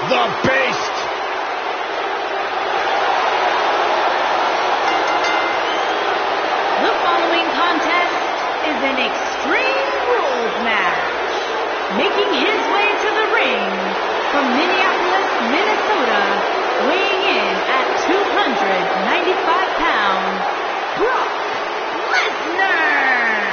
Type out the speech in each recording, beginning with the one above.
the beast. The following contest is an Extreme Rules match. Making his way to the ring from Minneapolis, Minnesota, weighing in at 295 pounds, Brock Lesnar.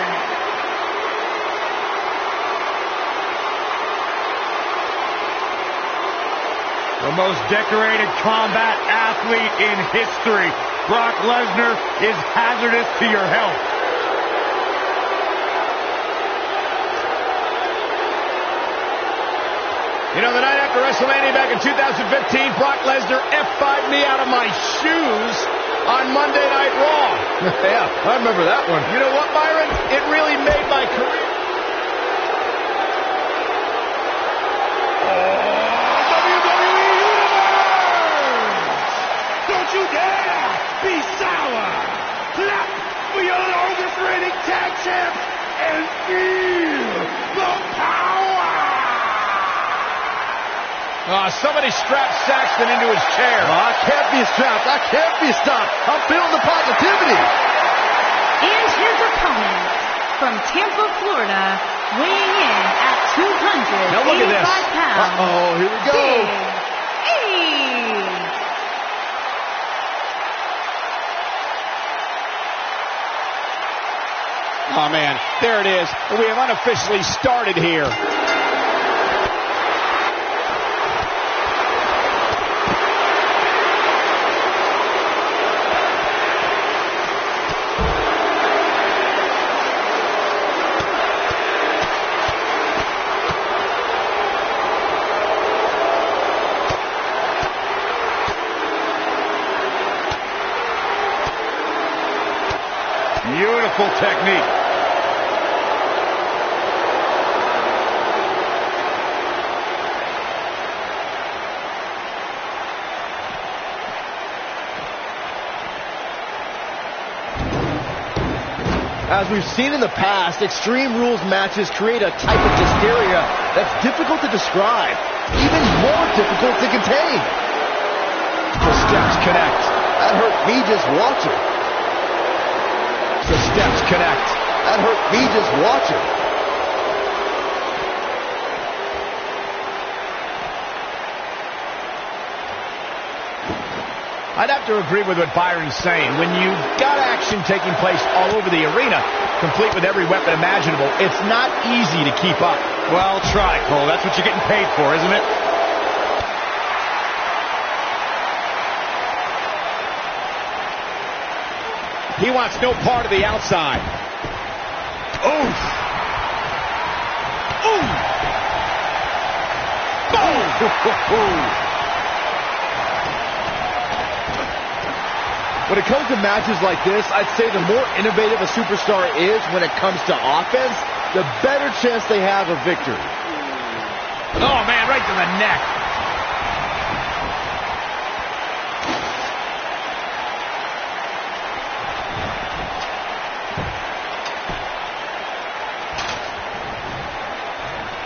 The most decorated combat athlete in history. Brock Lesnar is hazardous to your health. You know, the night after WrestleMania back in 2015, Brock Lesnar F5'd me out of my shoes on Monday Night Raw. Yeah, I remember that one. You know what, Byron? It really made my career. WWE Universe! Don't you dare be sour! Clap for your longest reigning tag champ and feel the power! Somebody strapped Saxton into his chair. I can't be strapped. I can't be stopped. I'm feeling the positivity. And his opponent from Tampa, Florida, weighing in at 285 Now look at this. pounds. Uh-oh, here we go. Big E. Oh, man, there it is. We have unofficially started here. Beautiful technique. As we've seen in the past, Extreme Rules matches create a type of hysteria that's difficult to describe, even more difficult to contain. The steps connect. That hurt me just watching. The steps connect. That hurt me just watching. I'd have to agree with what Byron's saying. When you've got action taking place all over the arena, complete with every weapon imaginable, it's not easy to keep up. Well, try, Cole. That's what you're getting paid for, isn't it? He wants no part of the outside. Oof. Ooh. Boom. When it comes to matches like this, I'd say the more innovative a superstar is when it comes to offense, the better chance they have of victory. Oh, man, right to the neck.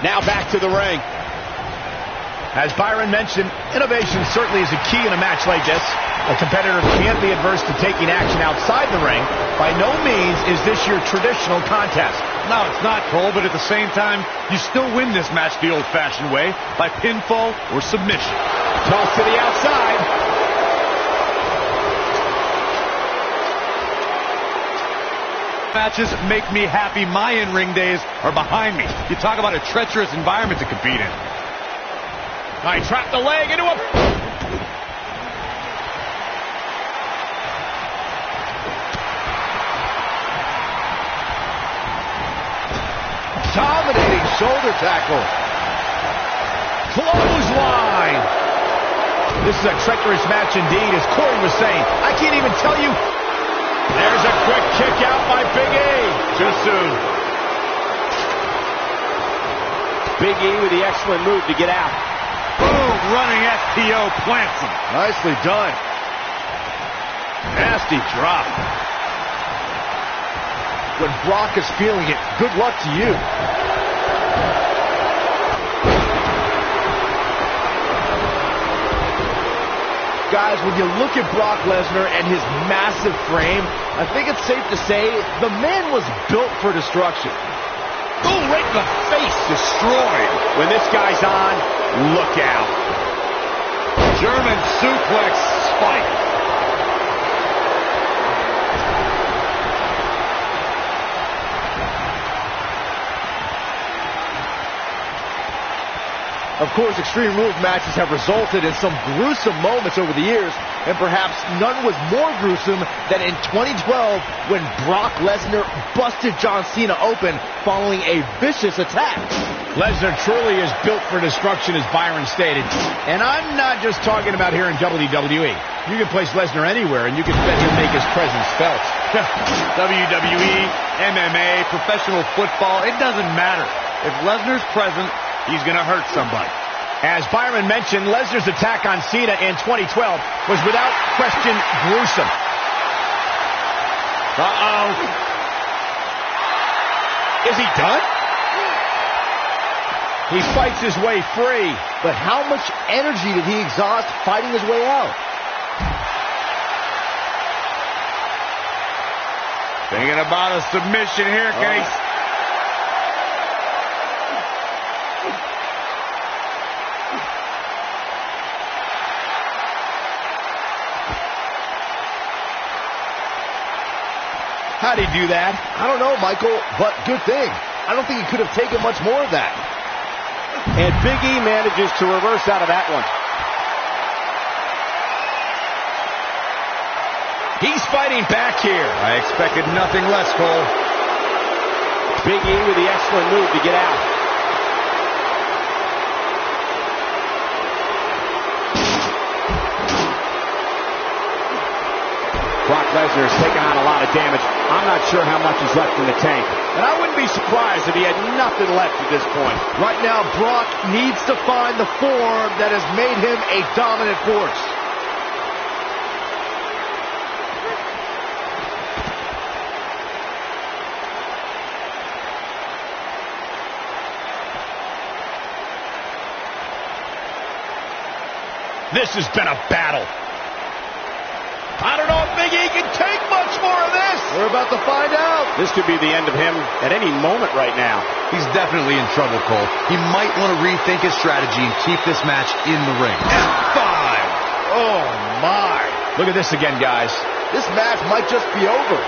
Now back to the ring. As Byron mentioned, innovation certainly is a key in a match like this. A competitor can't be adverse to taking action outside the ring. By no means is this your traditional contest. No, it's not, Cole, but at the same time, you still win this match the old-fashioned way, by pinfall or submission. Toss to the outside. Matches make me happy. My in-ring days are behind me. You talk about a treacherous environment to compete in. I trapped the leg into a... Dominating shoulder tackle. Clothesline. This is a treacherous match indeed, as Corey was saying. I can't even tell you. There's a quick kick out by Big E. Too soon. Big E with the excellent move to get out. Boom, running FTO plants him. Nicely done. Nasty drop. When Brock is feeling it, good luck to you. Guys, when you look at Brock Lesnar and his massive frame, I think it's safe to say the man was built for destruction. Oh, right in the face, destroyed. When this guy's on, look out. German suplex spike. Of course, Extreme Rules matches have resulted in some gruesome moments over the years, and perhaps none was more gruesome than in 2012 when Brock Lesnar busted John Cena open following a vicious attack. Lesnar truly is built for destruction, as Byron stated. And I'm not just talking about here in WWE. You can place Lesnar anywhere, and you can bet he'll make his presence felt. WWE, MMA, professional football, it doesn't matter. If Lesnar's present, he's going to hurt somebody. As Byron mentioned, Lesnar's attack on Cena in 2012 was without question gruesome. Uh-oh. Is he done? He fights his way free. But how much energy did he exhaust fighting his way out? Thinking about a submission here, Case. How'd he do that? I don't know, Michael, but good thing. I don't think he could have taken much more of that. And Big E manages to reverse out of that one. He's fighting back here. I expected nothing less, Cole. Big E with the excellent move to get out. Brock Lesnar has taken on a lot of damage. I'm not sure how much is left in the tank. And I wouldn't be surprised if he had nothing left at this point. Right now, Brock needs to find the form that has made him a dominant force. This has been a battle. I don't know if Big E can take much more of this. We're about to find out. This could be the end of him at any moment right now. He's definitely in trouble, Cole. He might want to rethink his strategy and keep this match in the ring. F5. Oh, my. Look at this again, guys. This match might just be over.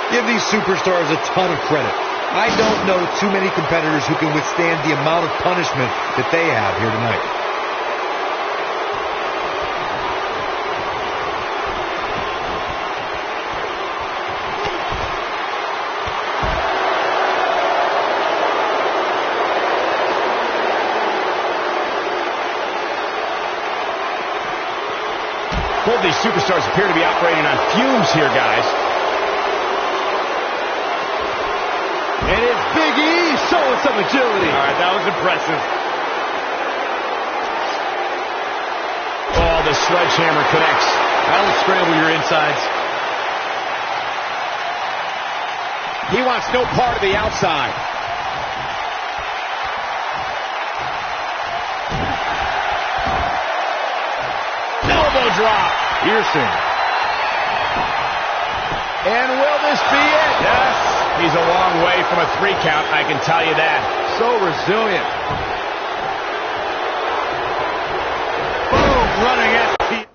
Give these superstars a ton of credit. I don't know too many competitors who can withstand the amount of punishment that they have here tonight. Both these superstars appear to be operating on fumes here, guys. And it's Big E showing some agility. All right, that was impressive. Oh, the sledgehammer connects. That'll scramble your insides. He wants no part of the outside. Elbow drop. Piercing. And will this be it? Yes. He's a long way from a 3 count, I can tell you that. So resilient. Boom, running SP.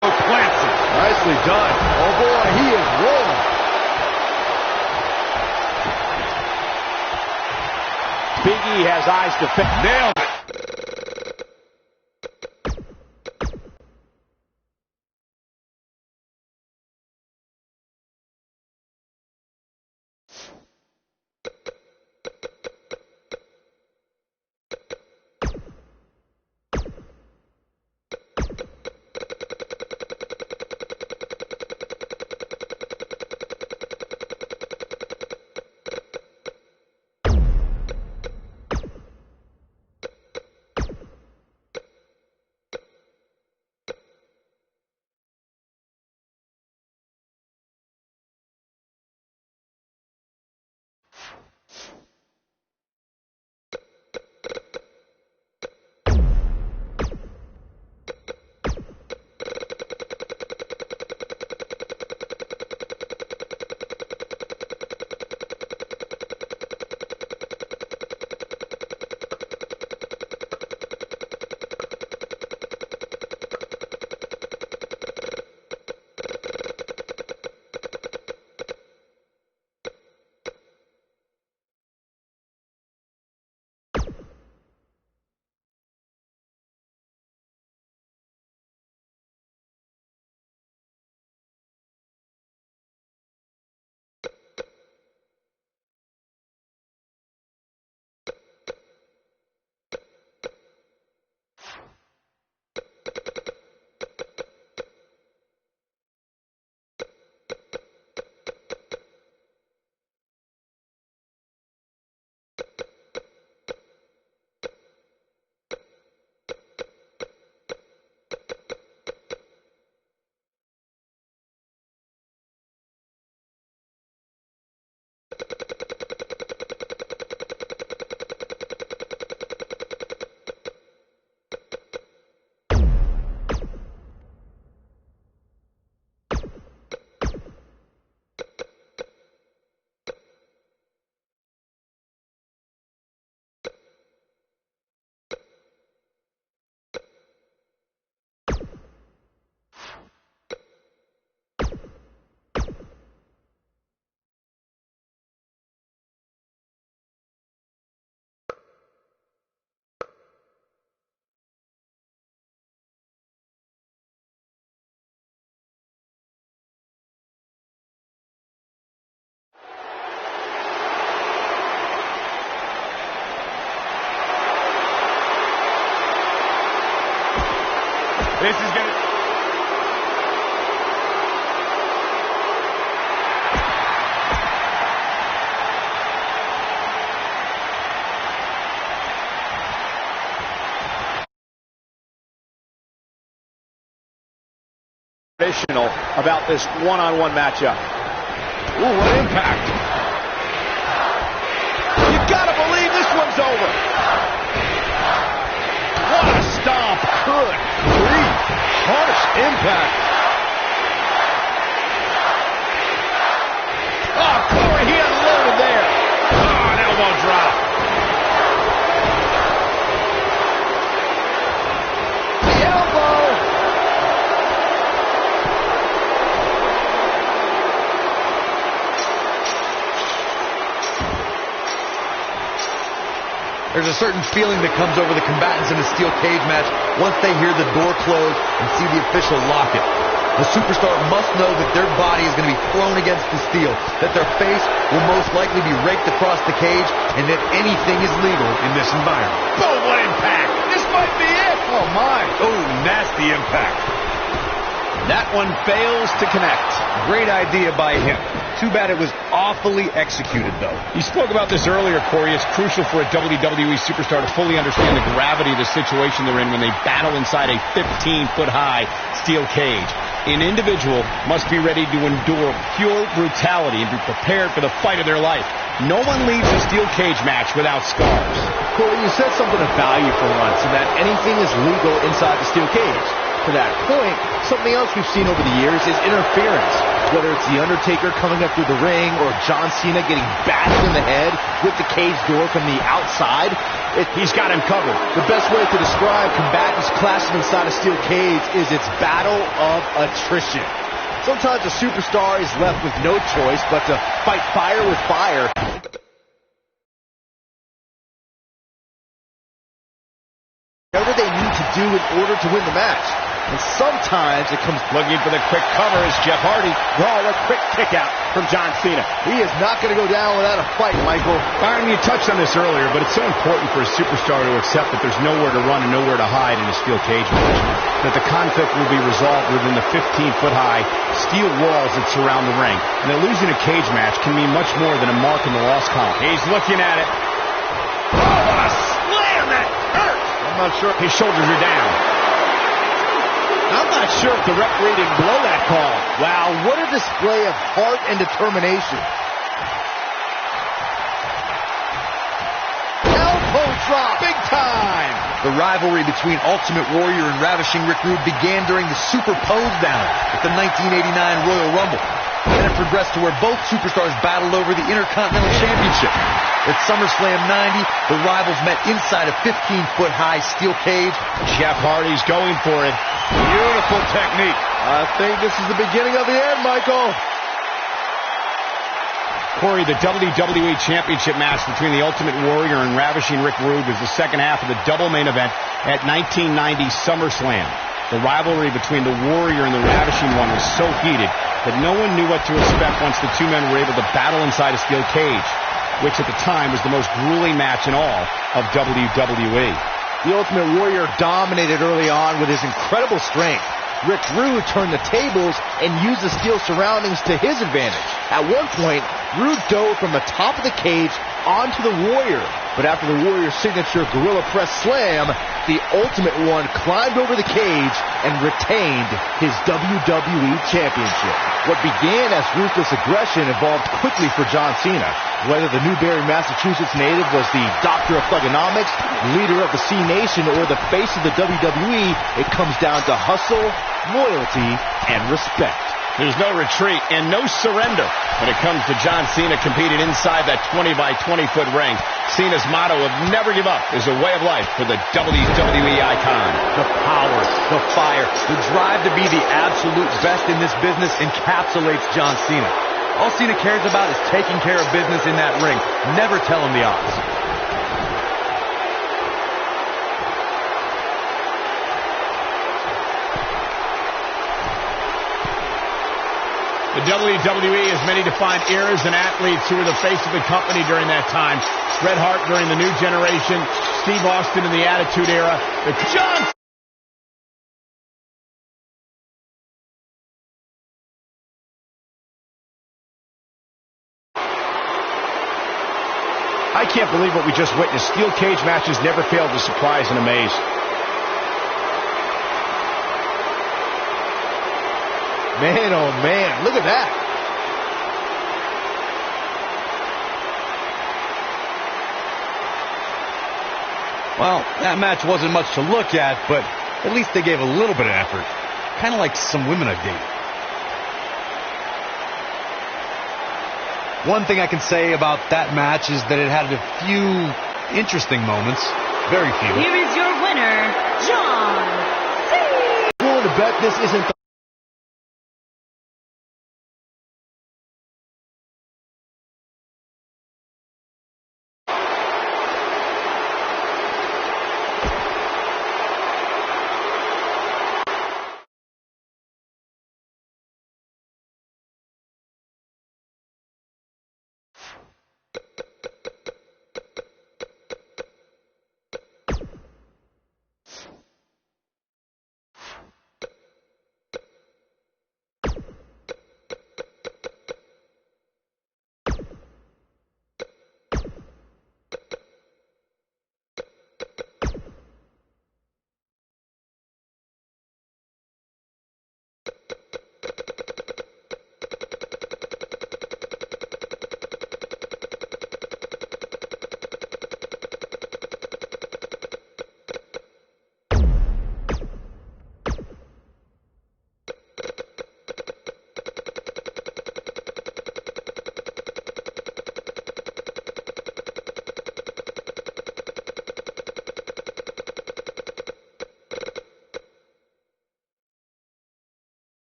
Plants it. Nicely done. Oh boy, he is rolling. Big E has eyes to fit. Nailed it. This is going to... about this one-on-one matchup. Ooh, what impact. You gotta believe this one's over. What a stomp. Good grief. Harsh impact. Oh, Corey, he unloaded there. Oh, an elbow drop. The elbow. There's a certain feeling that comes over the combatants in a steel cage match once they hear the door close and see the official lock it. The superstar must know that their body is going to be thrown against the steel, that their face will most likely be raked across the cage, and that anything is legal in this environment. Boom, what impact. This might be it. Oh, my. Oh, nasty impact. That one fails to connect. Great idea by him. Too bad it was awfully executed, though. You spoke about this earlier, Corey. It's crucial for a WWE superstar to fully understand the gravity of the situation they're in when they battle inside a 15-foot-high steel cage. An individual must be ready to endure pure brutality and be prepared for the fight of their life. No one leaves a steel cage match without scars. Corey, you said something of value for once, and that anything is legal inside the steel cage. To that point, something else we've seen over the years is interference. Whether it's The Undertaker coming up through the ring or John Cena getting bashed in the head with the cage door from the outside, he's got him covered. The best way to describe combatants clashing inside a steel cage is its battle of attrition. Sometimes a superstar is left with no choice but to fight fire with fire. Whatever they need to do in order to win the match. And sometimes it comes looking for the quick cover is Jeff Hardy. Oh, a quick kick out from John Cena. He is not going to go down without a fight, Michael. Byron, you touched on this earlier, but it's so important for a superstar to accept that there's nowhere to run and nowhere to hide in a steel cage match. That the conflict will be resolved within the 15-foot-high steel walls that surround the ring. And that losing a cage match can mean much more than a mark in the loss column. He's looking at it. Oh, what a slam! That hurt! I'm not sure. His shoulders are down. I'm not sure if the referee didn't blow that call. Wow, what a display of heart and determination. Elbow drop, big time. The rivalry between Ultimate Warrior and Ravishing Rick Rude began during the Super Pose Down at the 1989 Royal Rumble. Then it progressed to where both superstars battled over the Intercontinental Championship. At SummerSlam 90, the rivals met inside a 15-foot-high steel cage. Jeff Hardy's going for it. Beautiful technique. I think this is the beginning of the end, Michael. Corey, the WWE Championship match between the Ultimate Warrior and Ravishing Rick Rude was the second half of the double main event at 1990 SummerSlam. The rivalry between the Warrior and the Ravishing One was so heated that no one knew what to expect once the two men were able to battle inside a steel cage, which at the time was the most grueling match in all of WWE. The Ultimate Warrior dominated early on with his incredible strength. Rick Rude turned the tables and used the steel surroundings to his advantage. At one point, Rude dove from the top of the cage onto the Warrior. But after the Warrior's signature Gorilla Press Slam, the Ultimate One climbed over the cage and retained his WWE Championship. What began as ruthless aggression evolved quickly for John Cena. Whether the Newbury, Massachusetts native was the doctor of thugonomics, leader of the C Nation, or the face of the WWE, it comes down to hustle, loyalty, and respect. There's no retreat and no surrender when it comes to John Cena competing inside that 20-by-20-foot ring. Cena's motto of never give up is a way of life for the WWE icon. The power, the fire, the drive to be the absolute best in this business encapsulates John Cena. All Cena cares about is taking care of business in that ring. Never tell him the opposite. The WWE has many defined eras and athletes who were the face of the company during that time. Bret Hart during the New Generation, Steve Austin in the Attitude Era, John I can't believe what we just witnessed. Steel cage matches never fail to surprise and amaze. Man, oh man, look at that. Well, that match wasn't much to look at, but at least they gave a little bit of effort. Kind of like some women I've dated. One thing I can say about that match is that it had a few interesting moments. Very few. Here is your winner, John C. Willing to bet this isn't the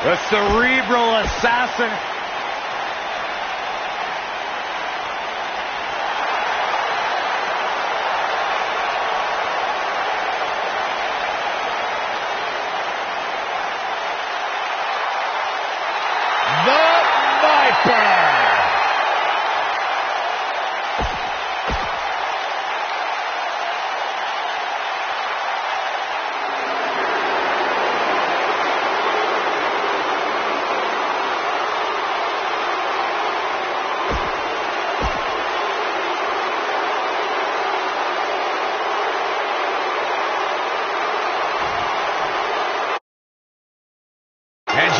The cerebral assassin. The Viper.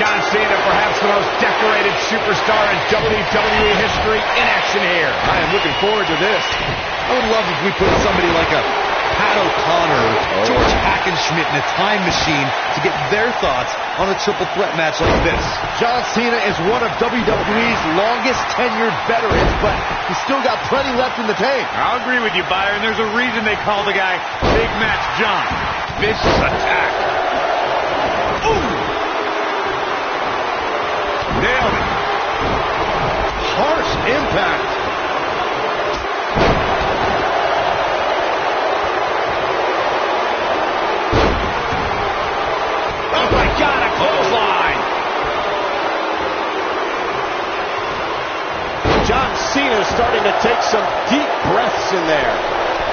John Cena, perhaps the most decorated superstar in WWE history, in action here. I am looking forward to this. I would love if we put somebody like a Pat O'Connor or George Hackenschmidt in a time machine to get their thoughts on a triple threat match like this. John Cena is one of WWE's longest tenured veterans, but he's still got plenty left in the tank. I'll agree with you, Byron. There's a reason they call the guy Big Match John. Vicious attack. Ooh! Nailed it. Harsh impact. Oh my God, a clothesline. John Cena is starting to take some deep breaths in there.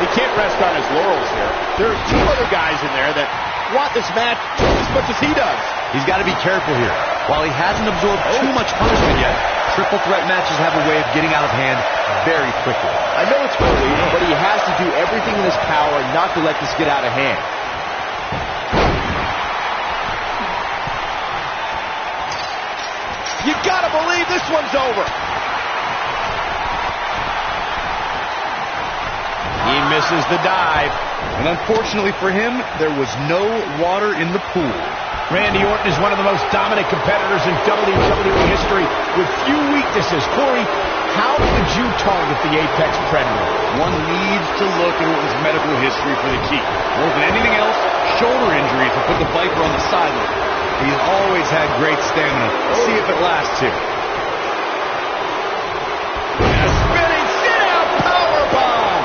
He can't rest on his laurels here. There are two other guys in there that want this match just as much as he does. He's got to be careful here. While he hasn't absorbed too much punishment yet, triple threat matches have a way of getting out of hand very quickly. I know it's early, but he has to do everything in his power not to let this get out of hand. You gotta believe this one's over. He misses the dive. And unfortunately for him, there was no water in the pool. Randy Orton is one of the most dominant competitors in WWE history with few weaknesses. Corey, how did you target the Apex Predator? One needs to look at his medical history for the key. More than anything else, shoulder injuries have put the Viper on the sideline. He's always had great stamina. See if it lasts here. And a spinning sit-out powerbomb.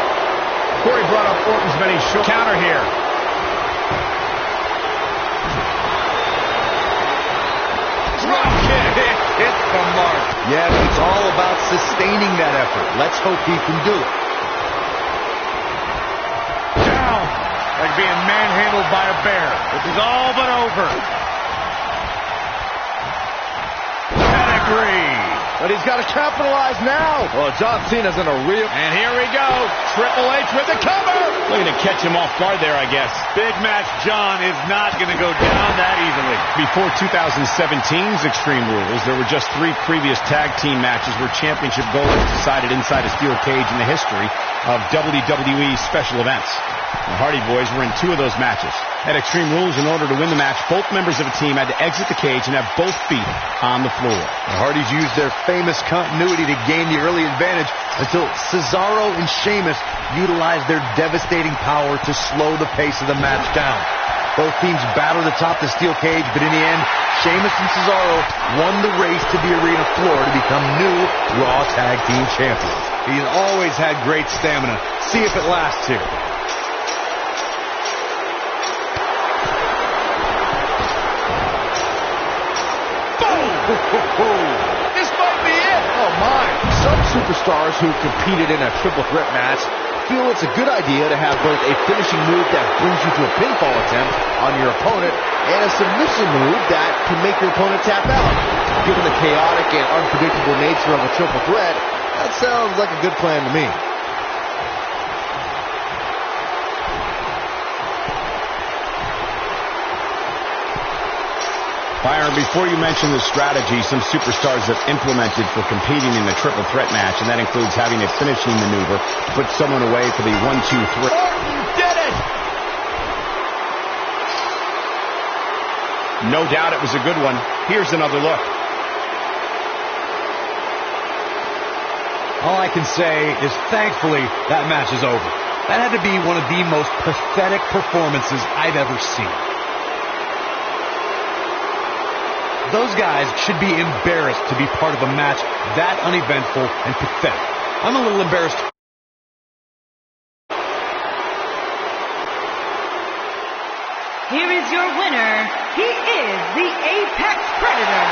Corey brought up Orton's many short counter here. Drop kick. Hits the mark. Yes, it's all about sustaining that effort. Let's hope he can do it. Down. Like being manhandled by a bear. This is all but over. Pedigree. But he's got to capitalize now. Well, John Cena's in a real... And here we go. Triple H with the cover. Looking to catch him off guard there, I guess. Big Match John is not going to go down that easily. Before 2017's Extreme Rules, there were just 3 previous tag team matches where championship gold was decided inside a steel cage in the history of WWE special events. The Hardy Boys were in 2 of those matches. At Extreme Rules, in order to win the match, both members of a team had to exit the cage and have both feet on the floor. The Hardys used their famous continuity to gain the early advantage until Cesaro and Sheamus utilized their devastating power to slow the pace of the match down. Both teams battled atop the steel cage, but in the end, Sheamus and Cesaro won the race to the arena floor to become new Raw Tag Team Champions. He's always had great stamina. See if it lasts here. This might be it. Oh, my. Some superstars who competed in a triple threat match feel it's a good idea to have both a finishing move that brings you to a pinfall attempt on your opponent and a submission move that can make your opponent tap out. Given the chaotic and unpredictable nature of a triple threat, that sounds like a good plan to me. Byron, before you mention the strategy some superstars have implemented for competing in a triple threat match, and that includes having a finishing maneuver to put someone away for the 1, 2, 3. Orton did it! No doubt it was a good one. Here's another look. All I can say is thankfully that match is over. That had to be one of the most pathetic performances I've ever seen. Those guys should be embarrassed to be part of a match that uneventful and pathetic. I'm a little embarrassed. Here is your winner. He is the Apex Predator,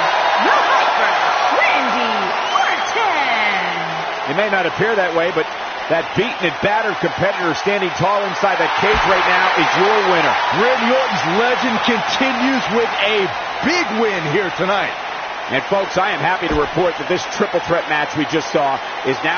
the Viper, Randy Orton. It may not appear that way, but that beaten and battered competitor standing tall inside that cage right now is your winner. Randy Orton's legend continues with a big win here tonight. And folks, I am happy to report that this triple threat match we just saw is now...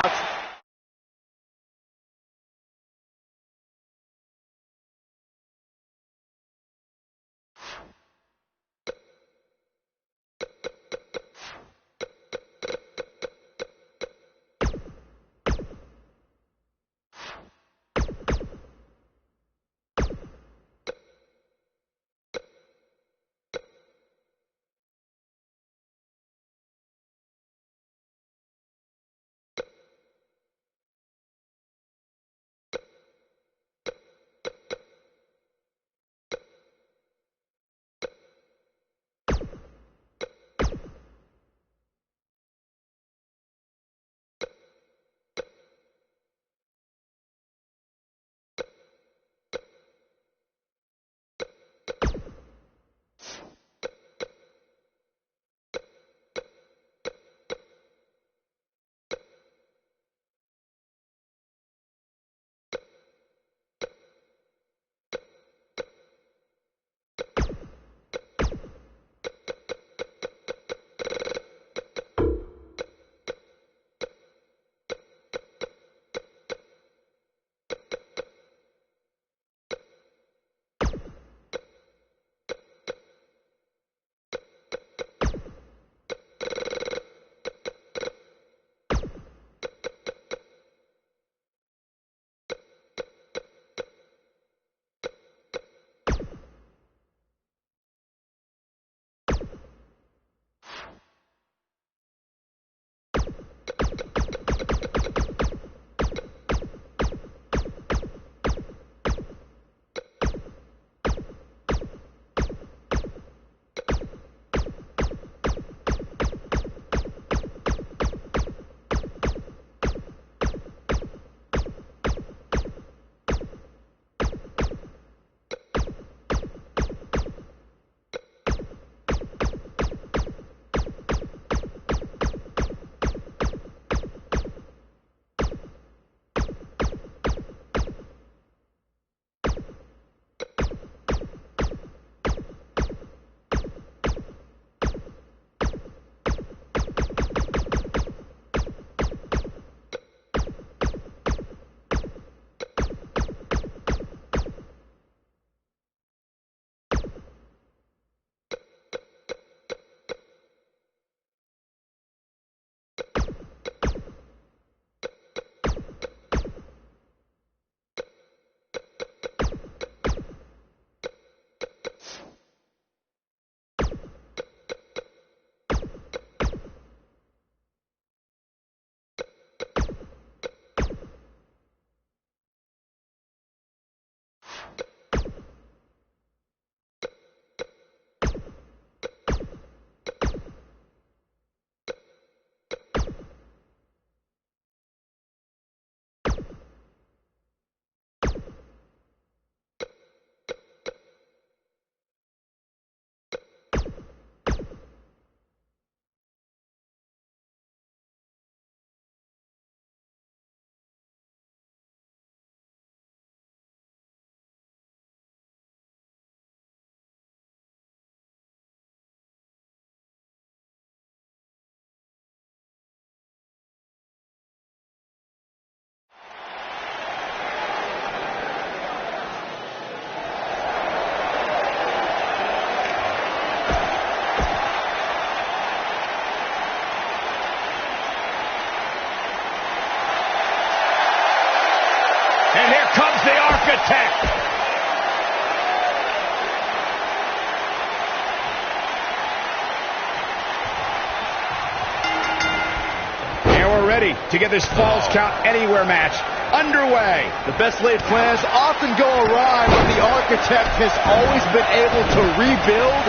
ready to get this Falls Count Anywhere match underway. The best laid plans often go awry when the architect has always been able to rebuild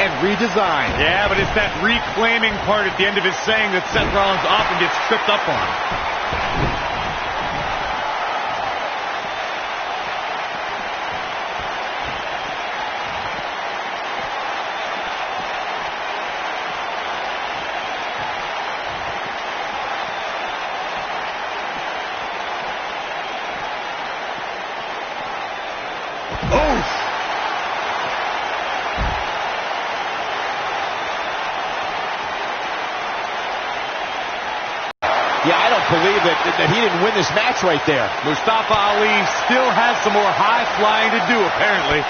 and redesign. Yeah, but it's that reclaiming part at the end of his saying that Seth Rollins often gets tripped up on. Yeah, I don't believe that he didn't win this match right there. Mustafa Ali still has some more high flying to do, apparently.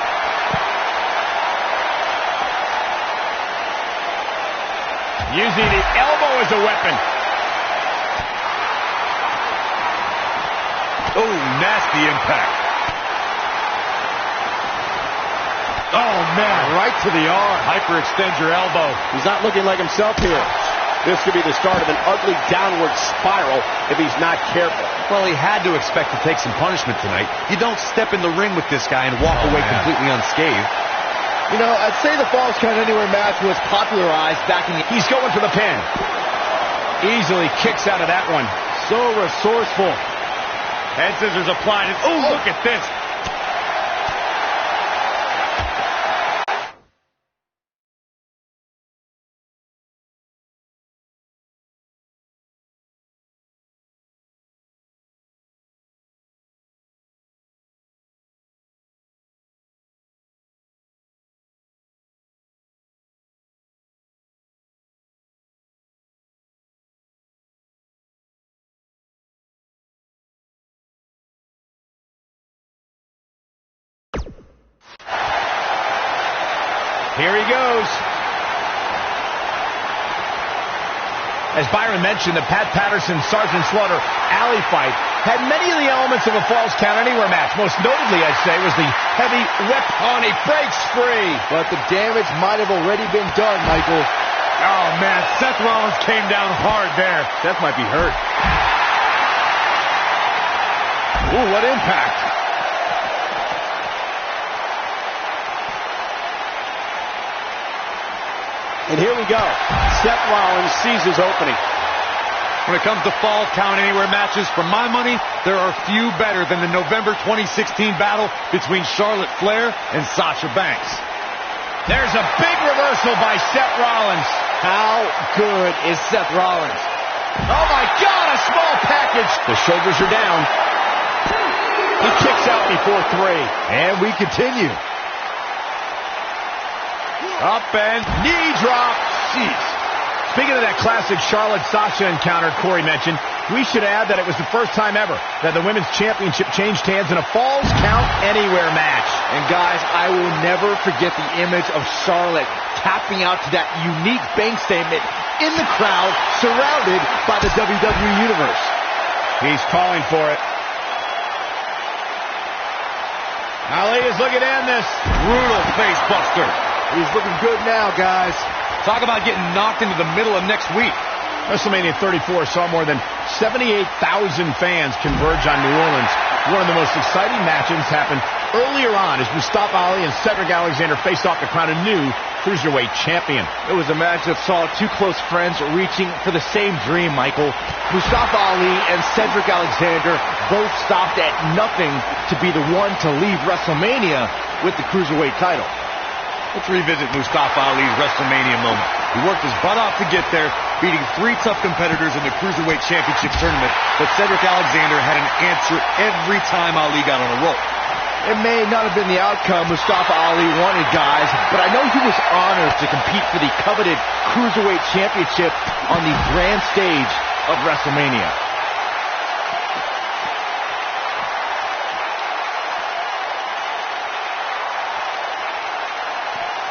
Using the elbow as a weapon. Oh, nasty impact. Oh, man, right to the arm. Hyperextend your elbow. He's not looking like himself here. This could be the start of an ugly downward spiral if he's not careful. Well, he had to expect to take some punishment tonight. You don't step in the ring with this guy and walk away completely unscathed. You know, I'd say the Falls Count Anywhere match was popularized back in the... He's going for the pin. Easily kicks out of that one. So resourceful. Head scissors applied. And, oh, look at this. Here he goes. As Byron mentioned, the Pat Patterson-Sergeant Slaughter alley fight had many of the elements of a Falls Count Anywhere match. Most notably, I'd say, was the heavy whip on. He breaks free. But the damage might have already been done, Michael. Oh, man, Seth Rollins came down hard there. Seth might be hurt. Ooh, what impact. And here we go. Seth Rollins sees his opening. When it comes to Falls Count Anywhere matches, for my money, there are few better than the November 2016 battle between Charlotte Flair and Sasha Banks. There's a big reversal by Seth Rollins. How good is Seth Rollins? Oh, my God, a small package. The shoulders are down. He kicks out before 3. And we continue. Up and knee drop. Jeez. Speaking of that classic Charlotte-Sasha encounter Corey mentioned, we should add that it was the first time ever that the Women's Championship changed hands in a Falls Count Anywhere match. And guys, I will never forget the image of Charlotte tapping out to that unique bank statement in the crowd, surrounded by the WWE Universe. He's calling for it. Ali is looking to end this. Brutal face buster. He's looking good now, guys. Talk about getting knocked into the middle of next week. WrestleMania 34 saw more than 78,000 fans converge on New Orleans. One of the most exciting matches happened earlier on as Mustafa Ali and Cedric Alexander faced off to crown a new Cruiserweight champion. It was a match that saw two close friends reaching for the same dream, Michael. Mustafa Ali and Cedric Alexander both stopped at nothing to be the one to leave WrestleMania with the Cruiserweight title. Let's revisit Mustafa Ali's WrestleMania moment. He worked his butt off to get there, beating 3 tough competitors in the Cruiserweight Championship tournament, but Cedric Alexander had an answer every time Ali got on a roll. It may not have been the outcome Mustafa Ali wanted, guys, but I know he was honored to compete for the coveted Cruiserweight Championship on the grand stage of WrestleMania.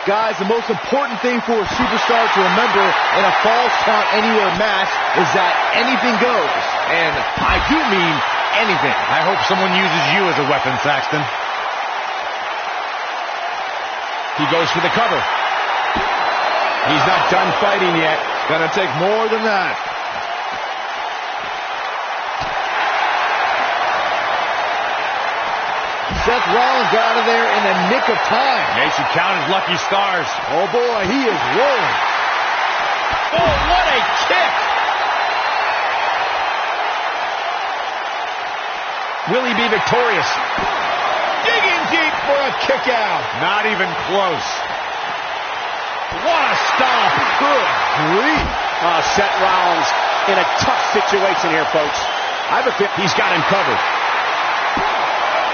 Guys, the most important thing for a superstar to remember in a Falls Count Anywhere match is that anything goes. And I do mean anything. I hope someone uses you as a weapon, Saxton. He goes for the cover. He's not done fighting yet. Gonna take more than that. Seth Rollins got out of there in the nick of time. They should count his lucky stars. Oh boy, he is rolling. Oh, what a kick! Will he be victorious? Digging deep for a kick out. Not even close. What a stomp. Good grief. Oh, Seth Rollins in a tough situation here, folks. I have a feeling he's got him covered.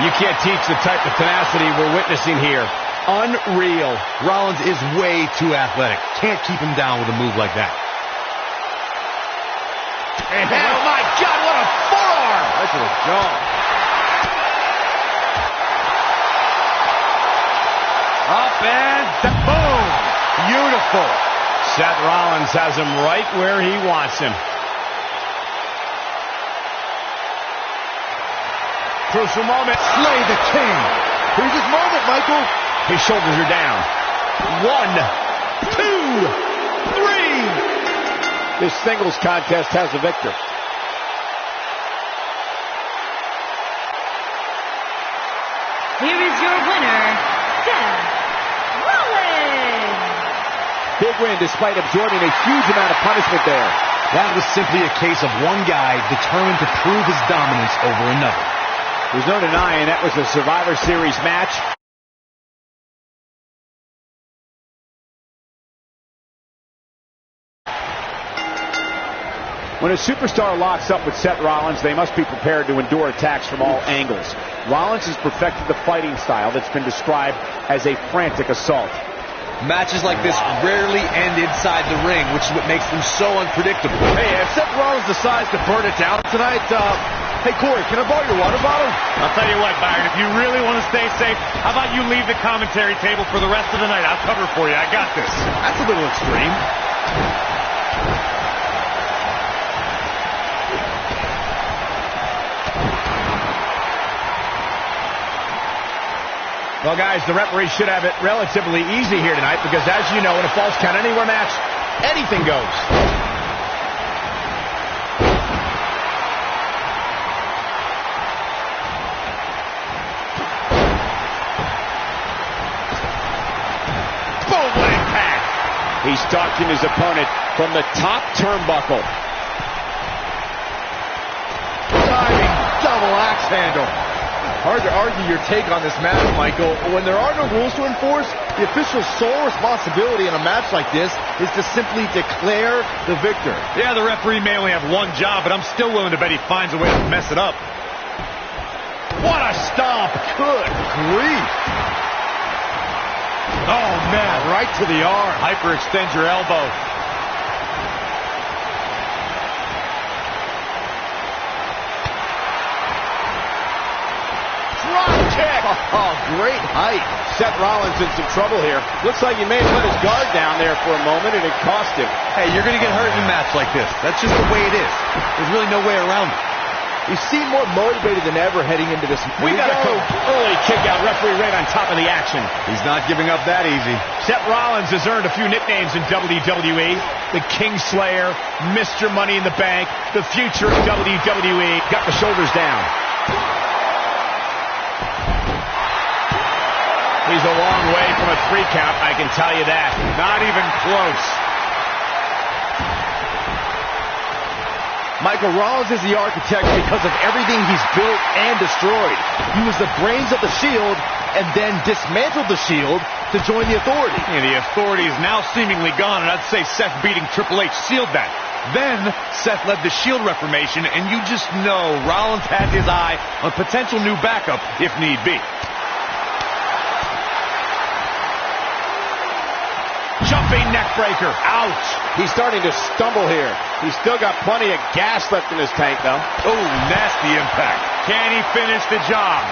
You can't teach the type of tenacity we're witnessing here. Unreal. Rollins is way too athletic. Can't keep him down with a move like that. And oh my God, what a forearm! Right to the jaw. Up and boom! Beautiful. Seth Rollins has him right where he wants him. Crucial moment. Slay the king. Here's his moment, Michael. His shoulders are down. 1, 2, 3. This singles contest has a victor. Here is your winner, Seth Rollins. Big win despite absorbing a huge amount of punishment there. That was simply a case of one guy determined to prove his dominance over another. There's no denying that was a Survivor Series match. When a superstar locks up with Seth Rollins, they must be prepared to endure attacks from all angles. Rollins has perfected the fighting style that's been described as a frantic assault. Matches like this rarely end inside the ring, which is what makes them so unpredictable. Hey, if Seth Rollins decides to burn it down tonight, hey, Corey, can I borrow your water bottle? I'll tell you what, Byron, if you really want to stay safe, how about you leave the commentary table for the rest of the night? I'll cover for you. I got this. That's a little extreme. Well, guys, the referee should have it relatively easy here tonight because, as you know, in a false count anywhere match, anything goes. Boom, what impact! He's stalking his opponent from the top turnbuckle. Diving double axe handle. Hard to argue your take on this match, Michael. When there are no rules to enforce, the official's sole responsibility in a match like this is to simply declare the victor. Yeah, the referee may only have one job, but I'm still willing to bet he finds a way to mess it up. What a stomp! Good grief. Oh, man. Right to the arm. Hyperextend your elbow. Oh, great height. Seth Rollins in some trouble here. Looks like he may have let his guard down there for a moment, and it cost him. Hey, you're going to get hurt in a match like this. That's just the way it is. There's really no way around it. He seemed more motivated than ever heading into this. We got to go. Early kick out. Referee right on top of the action. He's not giving up that easy. Seth Rollins has earned a few nicknames in WWE. The Kingslayer, Mr. Money in the Bank, the future of WWE. Got the shoulders down. He's a long way from a 3 count, I can tell you that. Not even close. Michael, Rollins is the architect because of everything he's built and destroyed. He was the brains of the Shield and then dismantled the Shield to join the Authority. And the Authority is now seemingly gone, and I'd say Seth beating Triple H sealed that. Then Seth led the Shield Reformation, and you just know Rollins had his eye on potential new backup if need be. Jumping neck breaker. Ouch. He's starting to stumble here. He's still got plenty of gas left in his tank, though. Oh, nasty impact. Can he finish the job?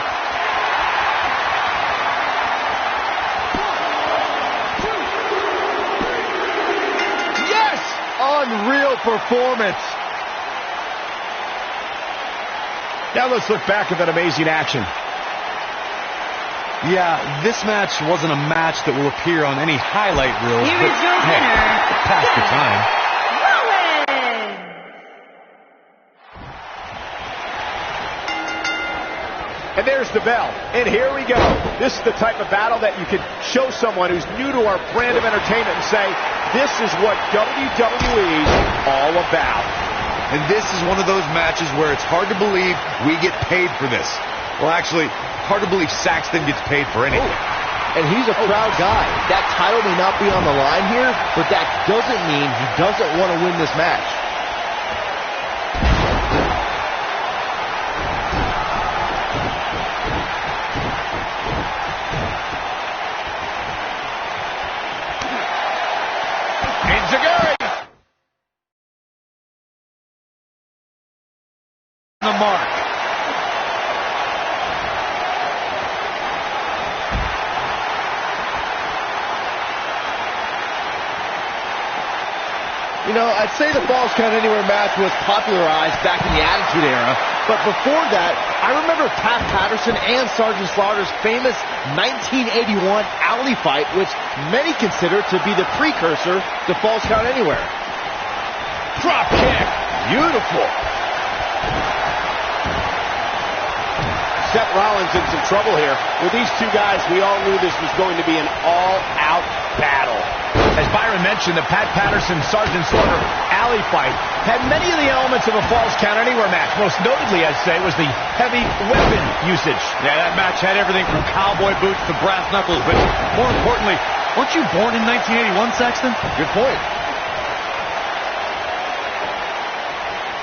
Yes! Unreal performance. Now let's look back at that amazing action. Yeah, this match wasn't a match that will appear on any highlight reels. Here is your winner, past the time. Rollins. And there's the bell, and here we go. This is the type of battle that you can show someone who's new to our brand of entertainment and say, this is what WWE's all about. And this is one of those matches where it's hard to believe we get paid for this. Well, actually, hard to believe Saxton gets paid for anything. And he's a proud guy. That title may not be on the line here, but that doesn't mean he doesn't want to win this match. The mark. You know, I'd say the Falls Count Anywhere match was popularized back in the Attitude Era, but before that, I remember Pat Patterson and Sergeant Slaughter's famous 1981 alley fight, which many consider to be the precursor to Falls Count Anywhere. Drop kick. Beautiful. Seth Rollins in some trouble here. With these two guys, we all knew this was going to be an all-out battle. As Byron mentioned, the Pat Patterson-Sergeant Slaughter alley fight had many of the elements of a Falls Count Anywhere match. Most notably, I'd say, was the heavy weapon usage. Yeah, that match had everything from cowboy boots to brass knuckles, but more importantly, weren't you born in 1981, Saxton? Good point.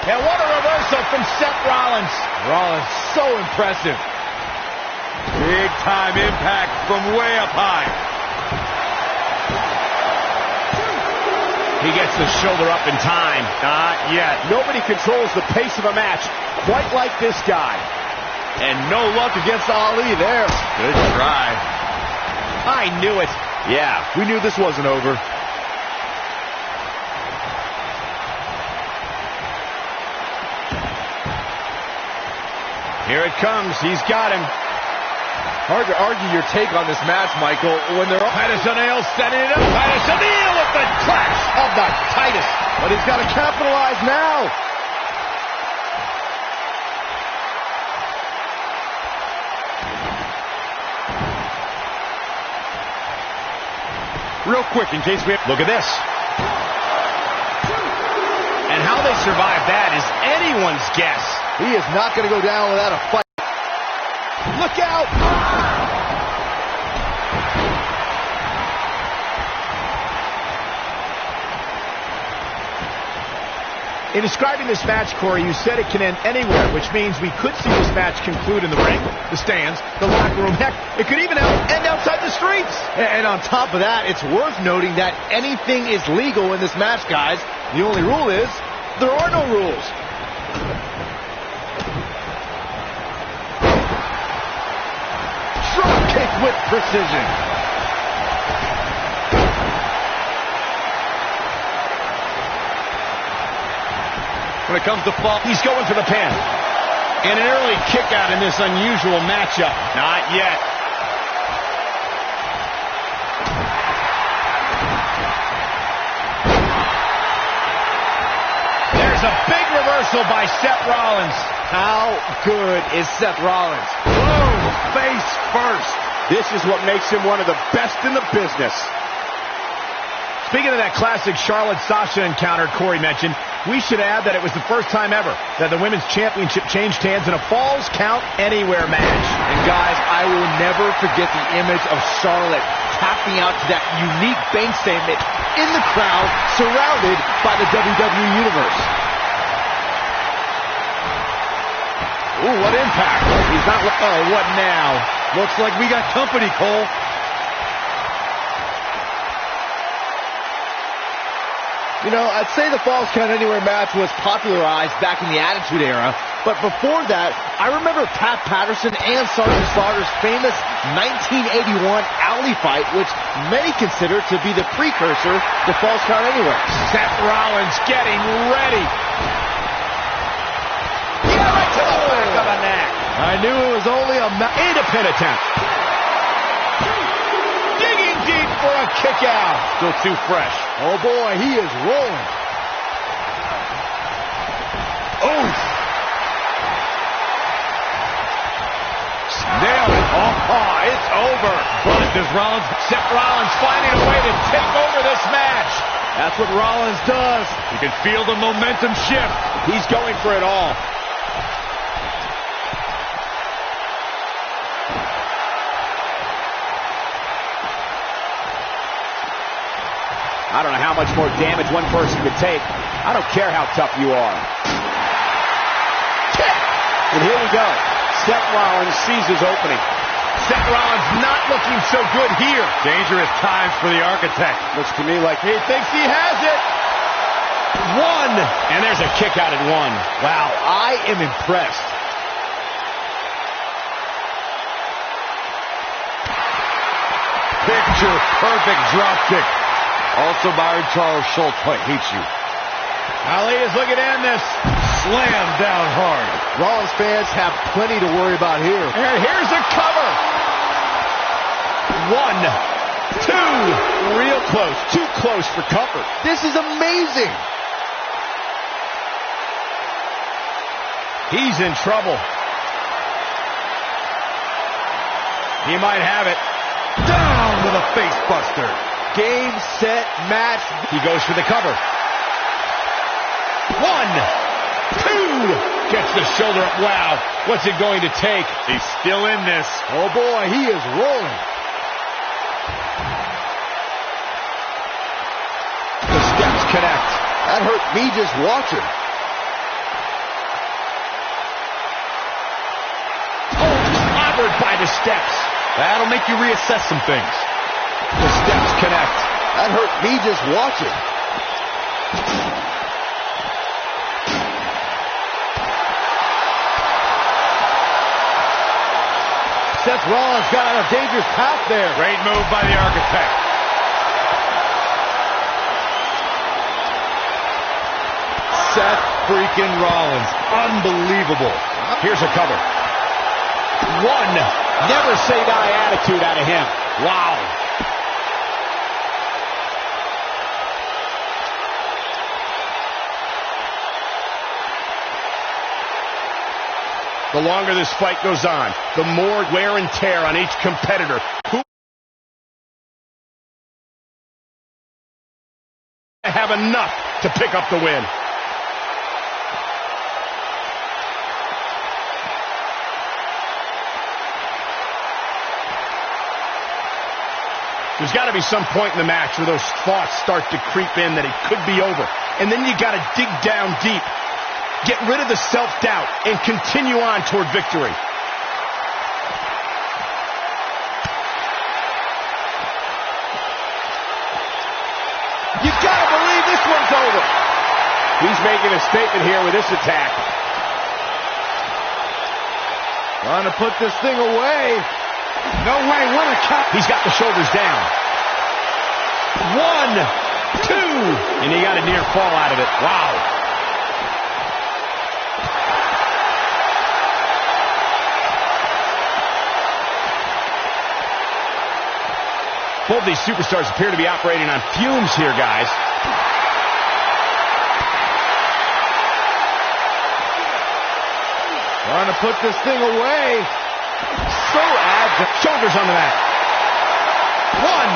And what a reversal from Seth Rollins. Rollins, so impressive. Big time impact from way up high. He gets the shoulder up in time. Not yet. Nobody controls the pace of a match quite like this guy. And no luck against Ali there. Good try. I knew it. Yeah, we knew this wasn't over. Here it comes. He's got him. Hard to argue your take on this match, Michael. When they're Titus O'Neil setting it up. Titus O'Neil with the clash of the Titus. But he's got to capitalize now. Real quick, in case we have... Look at this. And how they survive that is anyone's guess. He is not going to go down without a fight. Look out! In describing this match, Corey, you said it can end anywhere, which means we could see this match conclude in the ring, the stands, the locker room. Heck, it could even end outside the streets. And on top of that, it's worth noting that anything is legal in this match, guys. The only rule is there are no rules. Drop kick with precision. When it comes to fall, he's going for the pin. And an early kick out in this unusual matchup. Not yet. There's a big reversal by Seth Rollins. How good is Seth Rollins? Boom, face first. This is what makes him one of the best in the business. Speaking of that classic Charlotte-Sasha encounter Corey mentioned, we should add that it was the first time ever that the Women's Championship changed hands in a Falls Count Anywhere match. And guys, I will never forget the image of Charlotte tapping out to that unique bank statement in the crowd, surrounded by the WWE Universe. Ooh, what impact. He's not... Oh, what now? Looks like we got company, Cole. You know, I'd say the Falls Count Anywhere match was popularized back in the Attitude Era, but before that, I remember Pat Patterson and Sergeant Slaughter's famous 1981 alley fight, which many consider to be the precursor to Falls Count Anywhere. Seth Rollins getting ready. Yeah, right to the back of the neck. I knew it was only a pin attempt. Digging deep for a kick out. Still too fresh. Oh boy, he is rolling. Oof. Nailed it. Oh, it's over. But does Rollins... Seth Rollins finding a way to take over this match. That's what Rollins does. You can feel the momentum shift. He's going for it all. I don't know how much more damage one person could take. I don't care how tough you are. And here we go. Seth Rollins sees his opening. Seth Rollins not looking so good here. Dangerous times for the Architect. Looks to me like he thinks he has it. One. And there's a kick out at one. Wow, I am impressed. Picture perfect drop kick. Also, Byron Charles Schultz hates you. Ali is looking to end this. Slam down hard. Rollins fans have plenty to worry about here. And here's a cover. One, two. Real close. Too close for comfort. This is amazing. He's in trouble. He might have it. Down with a face buster. Game, set, match. He goes for the cover. One, two. Gets the shoulder up. Wow. What's it going to take? He's still in this. Oh, boy, he is rolling. The steps connect. That hurt me just watching. Oh, clobbered by the steps. That'll make you reassess some things. The steps connect. That hurt me just watching. Seth Rollins got on a dangerous path there. Great move by the Architect. Seth freaking Rollins. Unbelievable. Here's a cover. One. Never say die attitude out of him. Wow. The longer this fight goes on, the more wear and tear on each competitor. Who have enough to pick up the win? There's got to be some point in the match where those thoughts start to creep in that it could be over. And then you got to dig down deep. Get rid of the self-doubt and continue on toward victory. You gotta believe this one's over. He's making a statement here with this attack. Trying to put this thing away. No way, what a cut. He's got the shoulders down. One, two, and he got a near fall out of it. Wow. Both these superstars appear to be operating on fumes here, guys. Trying to put this thing away. So agile. Shoulders on the mat. One,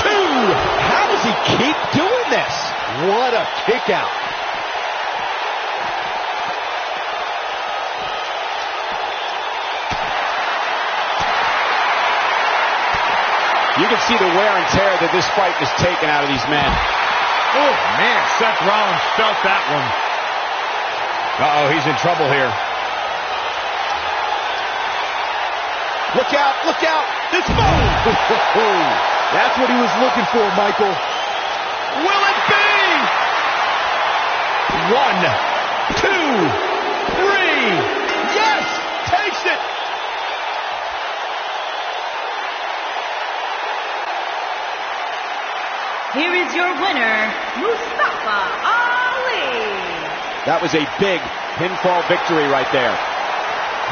two. How does he keep doing this? What a kick out. You can see the wear and tear that this fight has taken out of these men. Oh, man, Seth Rollins felt that one. Uh-oh, he's in trouble here. Look out, look out. This move. That's what he was looking for, Michael. Will it be? One, two, three. Yes, takes it. Here is your winner, Mustafa Ali. That was a big pinfall victory right there.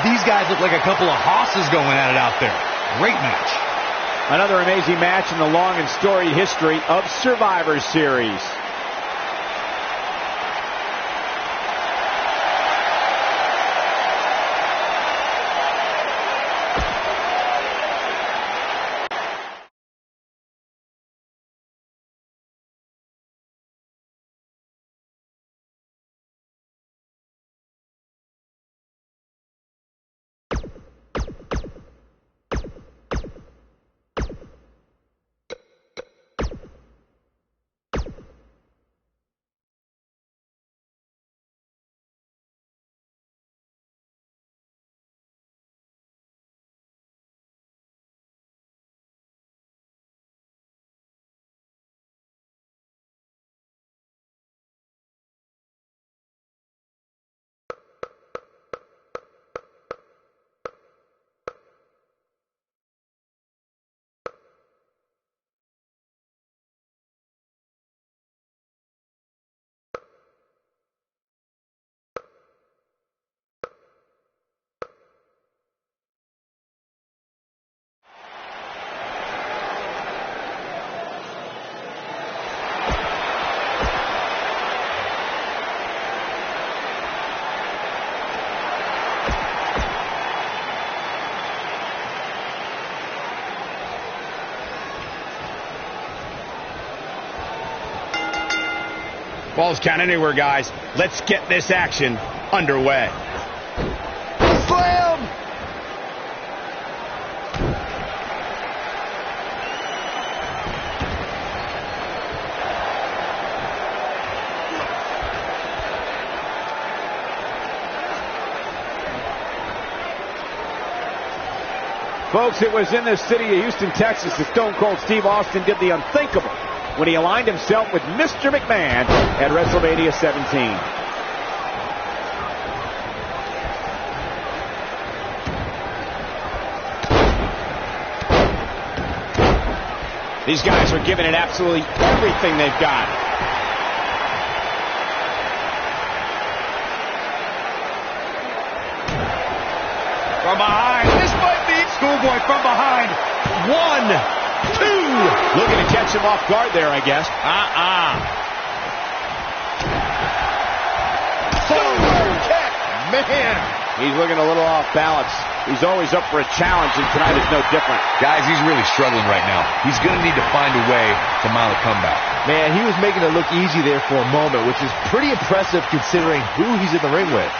These guys look like a couple of hosses going at it out there. Great match. Another amazing match in the long and storied history of Survivor Series. Falls count anywhere, guys. Let's get this action underway. Slam! Folks, it was in the city of Houston, Texas that Stone Cold Steve Austin did the unthinkable when he aligned himself with Mr. McMahon at WrestleMania 17. These guys are giving it absolutely everything they've got. From behind. This might be Schoolboy from behind. 1, 2. Looking to catch him off guard there, I guess. Man, He's looking a little off balance. He's always up for a challenge, and tonight is no different. Guys, he's really struggling right now. He's going to need to find a way to mount a comeback. man, he was making it look easy there for a moment, which is pretty impressive considering who he's in the ring with.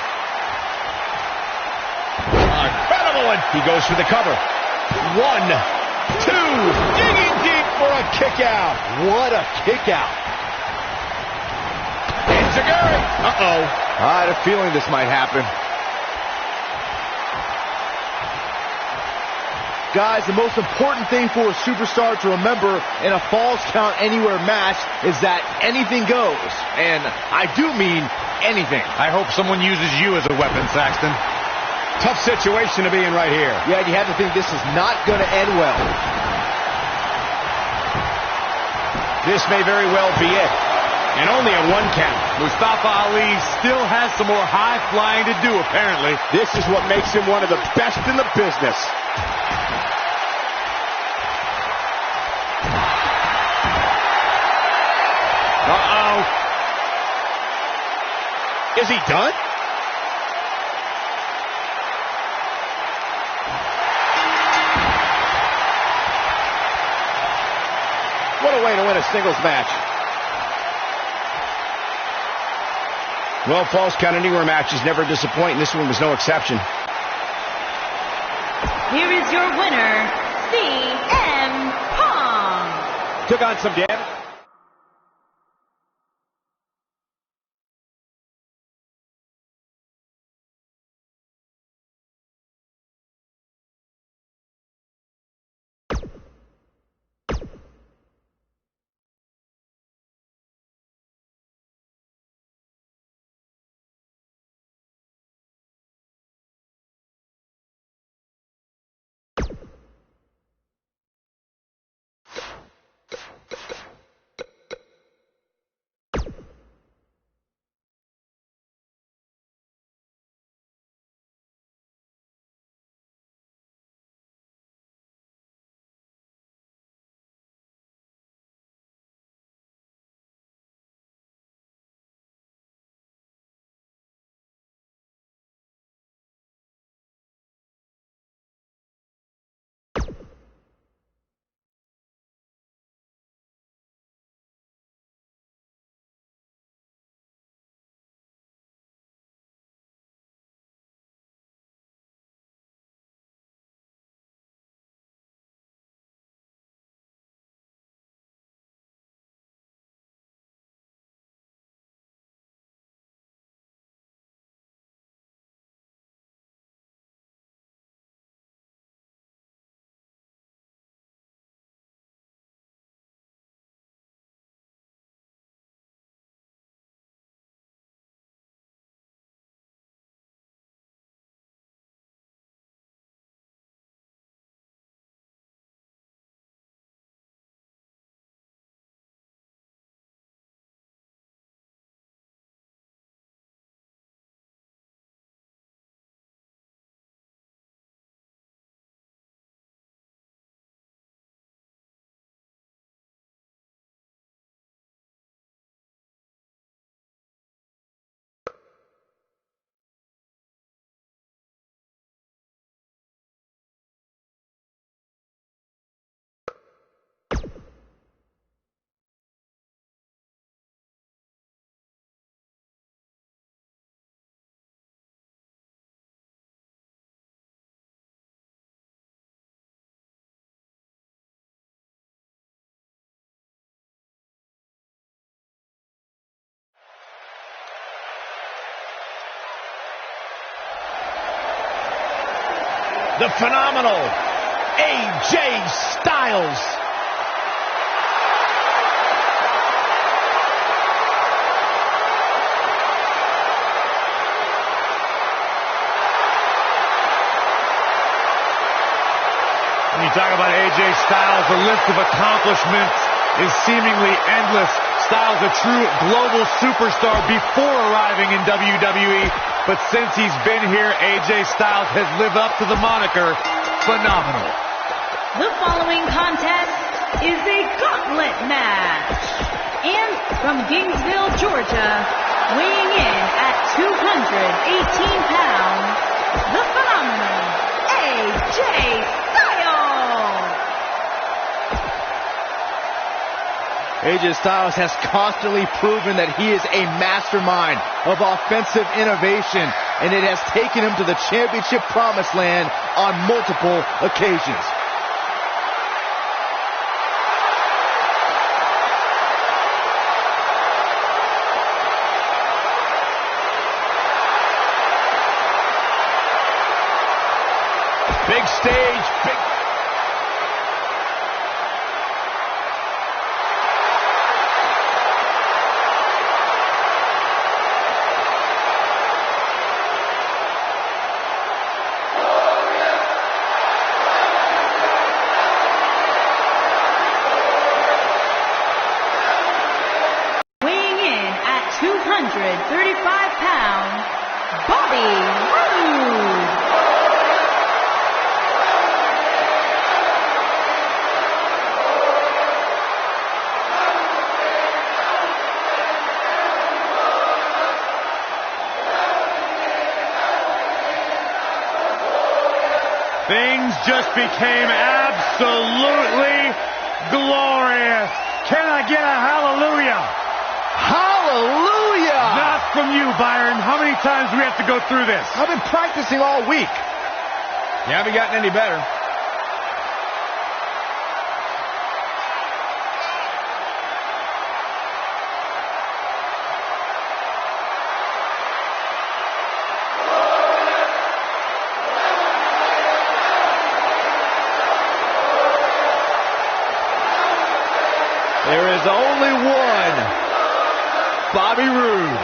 Incredible one. He goes for the cover. 1, 2. Digging deep for a kick out. What a kick out. Enziguri. Uh-oh. I had a feeling this might happen. Guys, the most important thing for a superstar to remember in a Falls Count Anywhere match is that anything goes. And I do mean anything. I hope someone uses you as a weapon, Saxton. Tough situation to be in right here. Yeah, you have to think this is not going to end well. This may very well be it. And only a 1 count. Mustafa Ali still has some more high flying to do, apparently. This is what makes him one of the best in the business. Uh-oh. Is he done? What a way to win a singles match. Well, Falls Count Anywhere matches never disappoint, and this one was no exception. Here is your winner, CM Punk. Took on some damage. the phenomenal AJ Styles. When you talk about AJ Styles, the list of accomplishments is seemingly endless. Styles a true global superstar before arriving in WWE, but since he's been here, AJ Styles has lived up to the moniker phenomenal. The following contest is a gauntlet match. And from Gainesville, Georgia, weighing in at 218 pounds, the phenomenal AJ Styles. AJ Styles has constantly proven that he is a mastermind of offensive innovation, and it has taken him to the championship promised land on multiple occasions. Big stage, big... Weighing in at 235 pounds, Bobby Roode. Things just became absolutely glorious. Can I get a hallelujah? Hallelujah! Not from you, Byron. How many times do we have to go through this? I've been practicing all week. You haven't gotten any better. There is only one Bobby Roode.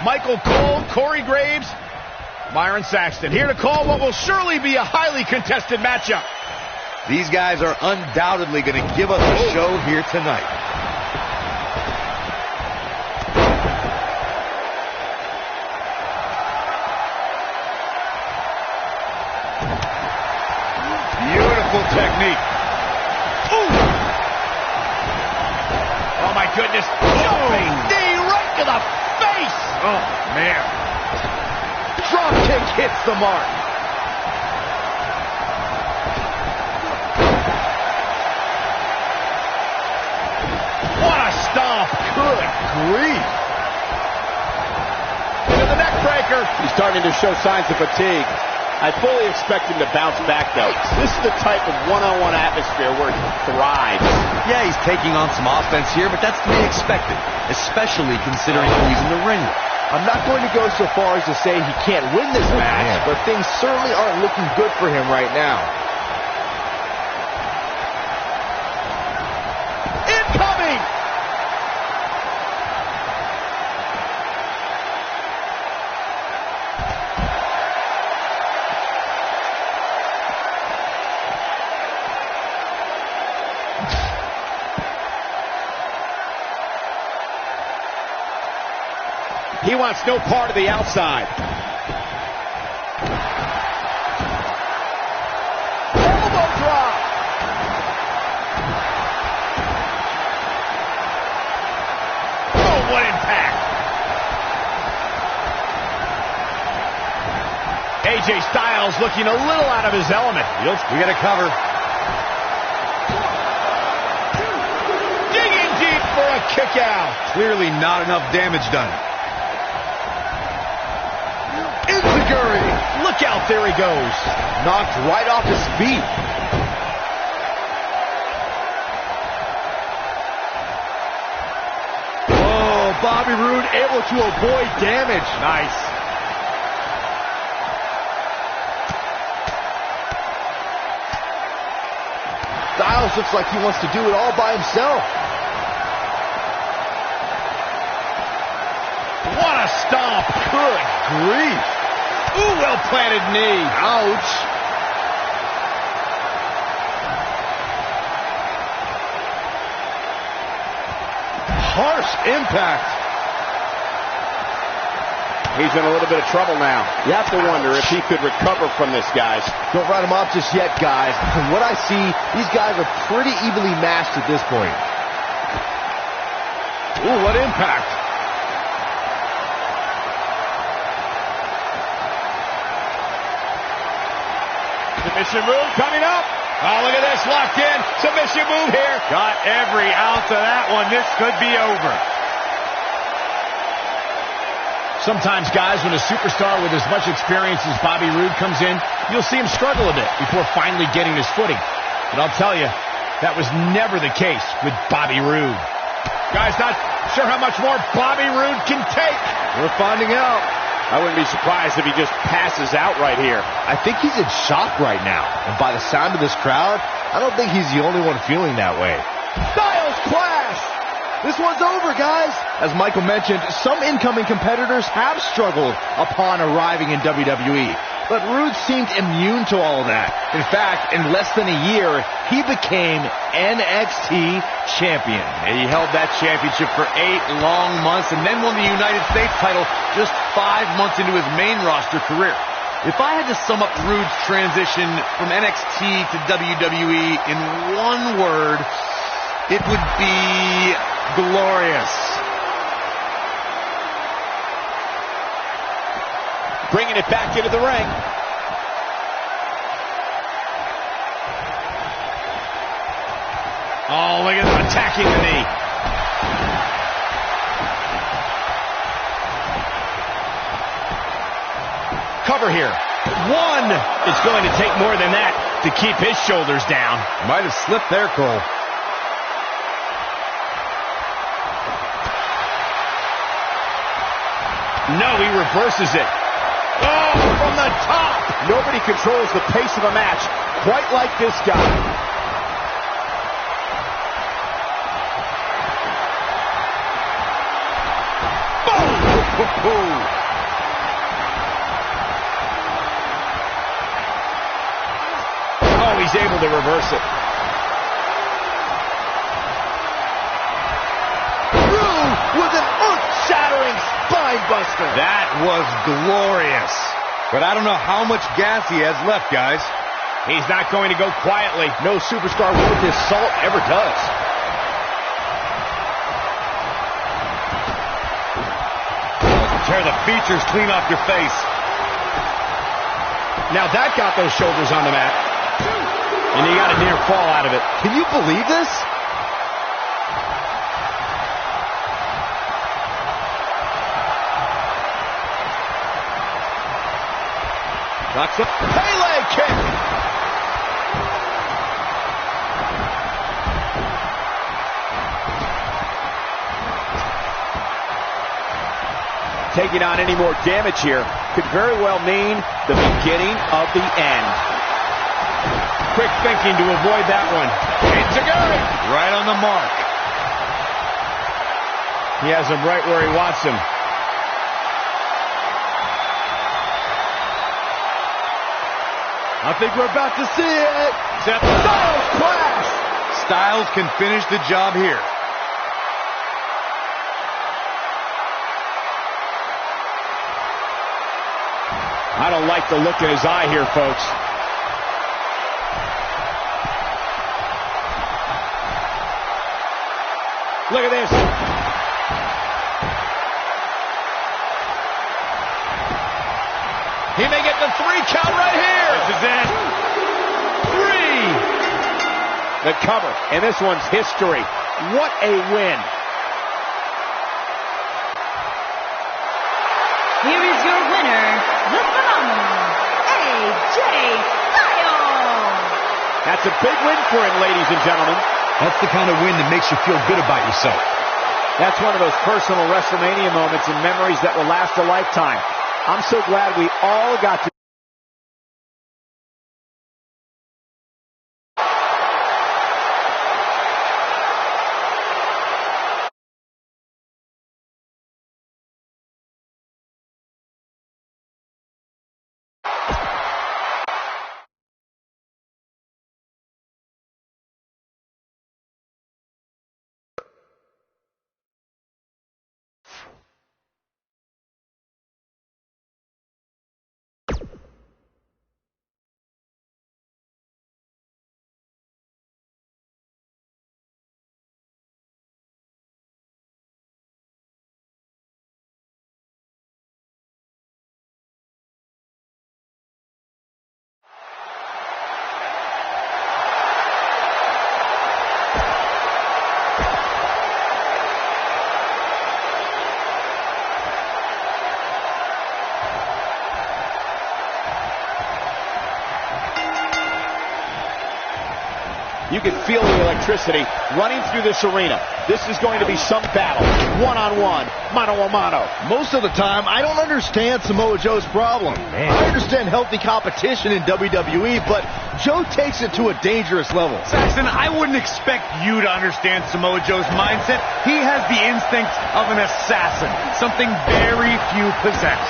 Michael Cole, Corey Graves, Byron Saxton, here to call what will surely be a highly contested matchup. These guys are undoubtedly going to give us a show here tonight. Beautiful technique. Ooh. Oh, my goodness. Jumping knee right to the face. Oh, man. Drop kick hits the mark. What a stomp. Good grief. Into the neck breaker. He's starting to show signs of fatigue. I fully expect him to bounce back, though. This is the type of one-on-one atmosphere where he thrives. Yeah, he's taking on some offense here, but that's to be expected, especially considering who he's in the ring with. I'm not going to go so far as to say he can't win this match, but things certainly aren't looking good for him right now. Incoming. He wants no part of the outside. Elbow drop. Oh, what impact. AJ Styles looking a little out of his element. We got to cover. Digging deep for a kick out. Clearly not enough damage done. Look out, there he goes. Knocked right off his feet. Oh, Bobby Roode able to avoid damage. Nice. Styles looks like he wants to do it all by himself. What a stomp. Good grief. Ooh, well-planted knee. Ouch. Harsh impact. He's in a little bit of trouble now. You have to wonder if he could recover from this, guys. Don't write him off just yet, guys. From what I see, these guys are pretty evenly matched at this point. Ooh, what impact. Submission move coming up. Oh, look at this, locked in. Submission move here. Got every ounce of that one. This could be over. Sometimes, guys, when a superstar with as much experience as Bobby Roode comes in, you'll see him struggle a bit before finally getting his footing. But I'll tell you, that was never the case with Bobby Roode. Guys, not sure how much more Bobby Roode can take. We're finding out. I wouldn't be surprised if he just passes out right here. I think he's in shock right now. And by the sound of this crowd, I don't think he's the only one feeling that way. Styles clash! This one's over, guys. As Michael mentioned, some incoming competitors have struggled upon arriving in WWE. But Roode seemed immune to all of that. In fact, in less than a year, he became NXT champion. And he held that championship for 8 long months and then won the United States title just 5 months into his main roster career. If I had to sum up Roode's transition from NXT to WWE in one word, it would be glorious. Bringing it back into the ring. Oh, look at him attacking the knee. Cover here. One. It's going to take more than that to keep his shoulders down. Might have slipped there, Cole. No, he reverses it. Oh, from the top. Nobody controls the pace of a match quite like this guy. Boom! Oh, he's able to reverse it. Roode with an earth-shattering spine buster. That was glorious. But I don't know how much gas he has left, guys. He's not going to go quietly. No superstar worth his salt ever does. Tear the features clean off your face. Now that got those shoulders on the mat. And he got a near fall out of it. Can you believe this? Knocks up. Pele kick. Taking on any more damage here could very well mean the beginning of the end. Quick thinking to avoid that one. Enzuigiri. Right on the mark. He has him right where he wants him. I think we're about to see it. Styles clash. Styles can finish the job here. I don't like the look in his eye here, folks. Look at this. He He may get the 3 count right here. This is it. 3. The cover, and this one's history. What a win. Here is your winner, the phenomenal AJ Styles. That's a big win for him, ladies and gentlemen. That's the kind of win that makes you feel good about yourself. That's one of those personal WrestleMania moments and memories that will last a lifetime. I'm so glad we all got to. You can feel the electricity running through this arena. This is going to be some battle. One-on-one, mano-a-mano. Most of the time, I don't understand Samoa Joe's problem. I understand healthy competition in WWE, but Joe takes it to a dangerous level. Saxton, I wouldn't expect you to understand Samoa Joe's mindset. He has the instinct of an assassin, something very few possess.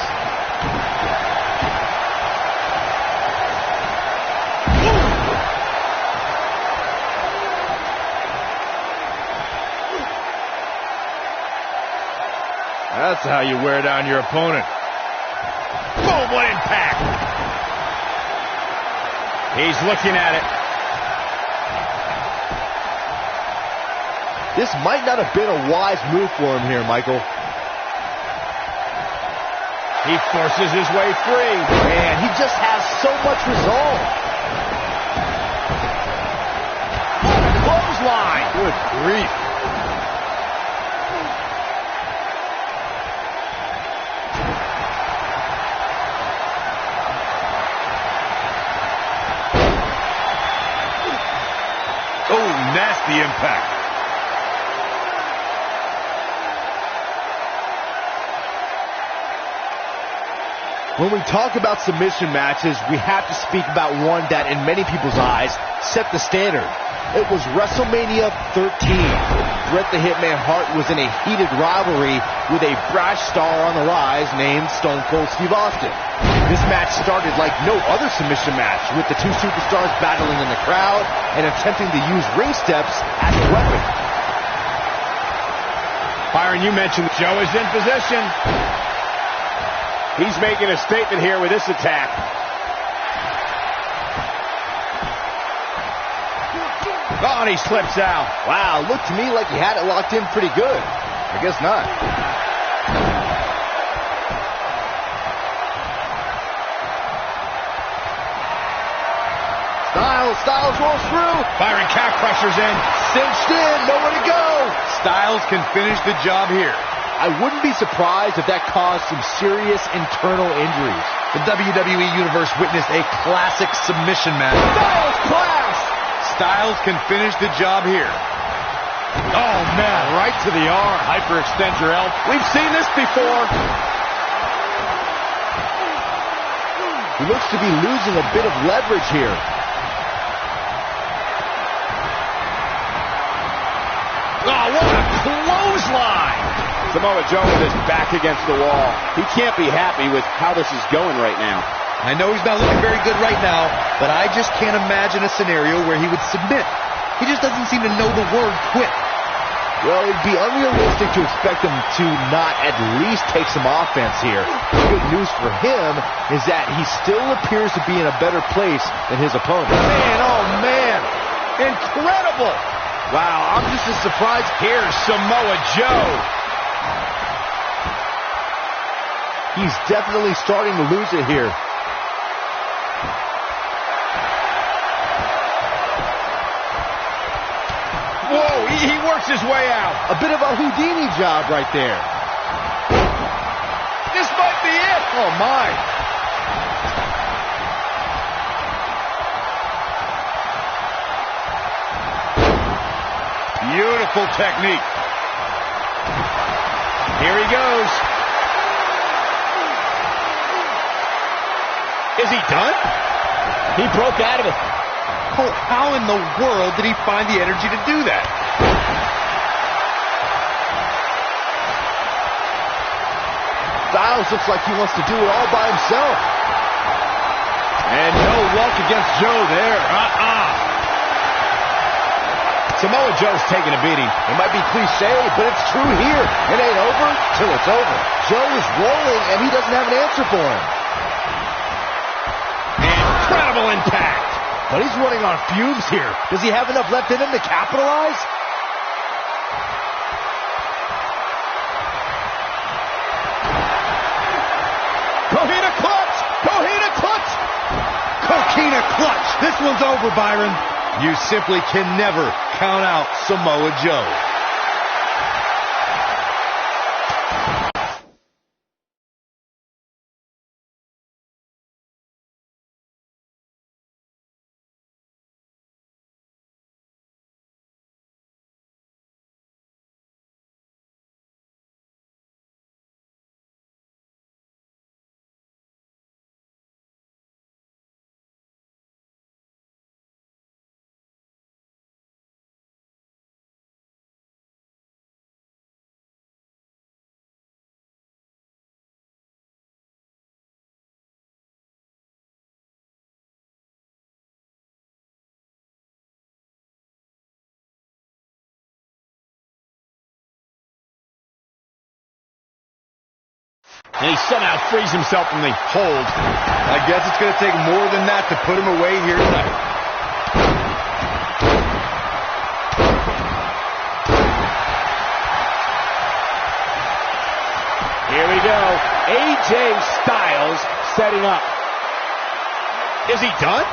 That's how you wear down your opponent. Boom, what impact. He's looking at it. This might not have been a wise move for him here, Michael. He forces his way free. Man, he just has so much resolve. Clothesline. Good grief. Nasty impact. When we talk about submission matches, we have to speak about one that, in many people's eyes, set the standard. It was WrestleMania 13. Bret the Hitman Hart was in a heated rivalry with a brash star on the rise named Stone Cold Steve Austin. This match started like no other submission match, with the two superstars battling in the crowd and attempting to use ring steps as a weapon. Byron, you mentioned Joe is in position. He's making a statement here with this attack. Oh, and he slips out. Wow, looked to me like he had it locked in pretty good. I guess not. Styles rolls through. Byron calf pressures in. Cinched in, nowhere to go. Styles can finish the job here. I wouldn't be surprised if that caused some serious internal injuries. The WWE Universe witnessed a classic submission match. Styles clashed. Styles can finish the job here. Oh, man, right to the arm. Hyperextend your elbow. We've seen this before. He looks to be losing a bit of leverage here. Oh, what a clothesline. Samoa Joe with his back against the wall. He can't be happy with how this is going right now. I know he's not looking very good right now, but I just can't imagine a scenario where he would submit. He just doesn't seem to know the word quit. Well, it'd be unrealistic to expect him to not at least take some offense here. The good news for him is that he still appears to be in a better place than his opponent. Man, oh, man. Incredible. Wow, I'm just as surprised. Here's Samoa Joe. He's definitely starting to lose it here. works his way out. A bit of a Houdini job right there. This might be it. Oh, my. Beautiful technique. Here he goes. Is he done? He broke out of it. Oh, how in the world did he find the energy to do that? Styles looks like he wants to do it all by himself. And no luck against Joe there. Samoa Joe's taking a beating. It might be cliche, but it's true here. It ain't over till it's over. Joe is rolling, and he doesn't have an answer for him. Incredible impact. But he's running on fumes here. Does he have enough left in him to capitalize? Coquina clutch! Coquina clutch! Coquina clutch. This one's over, Byron. You simply can never count out Samoa Joe. And he somehow frees himself from the hold. I guess it's going to take more than that to put him away here tonight. Here we go. AJ Styles setting up. Is he done?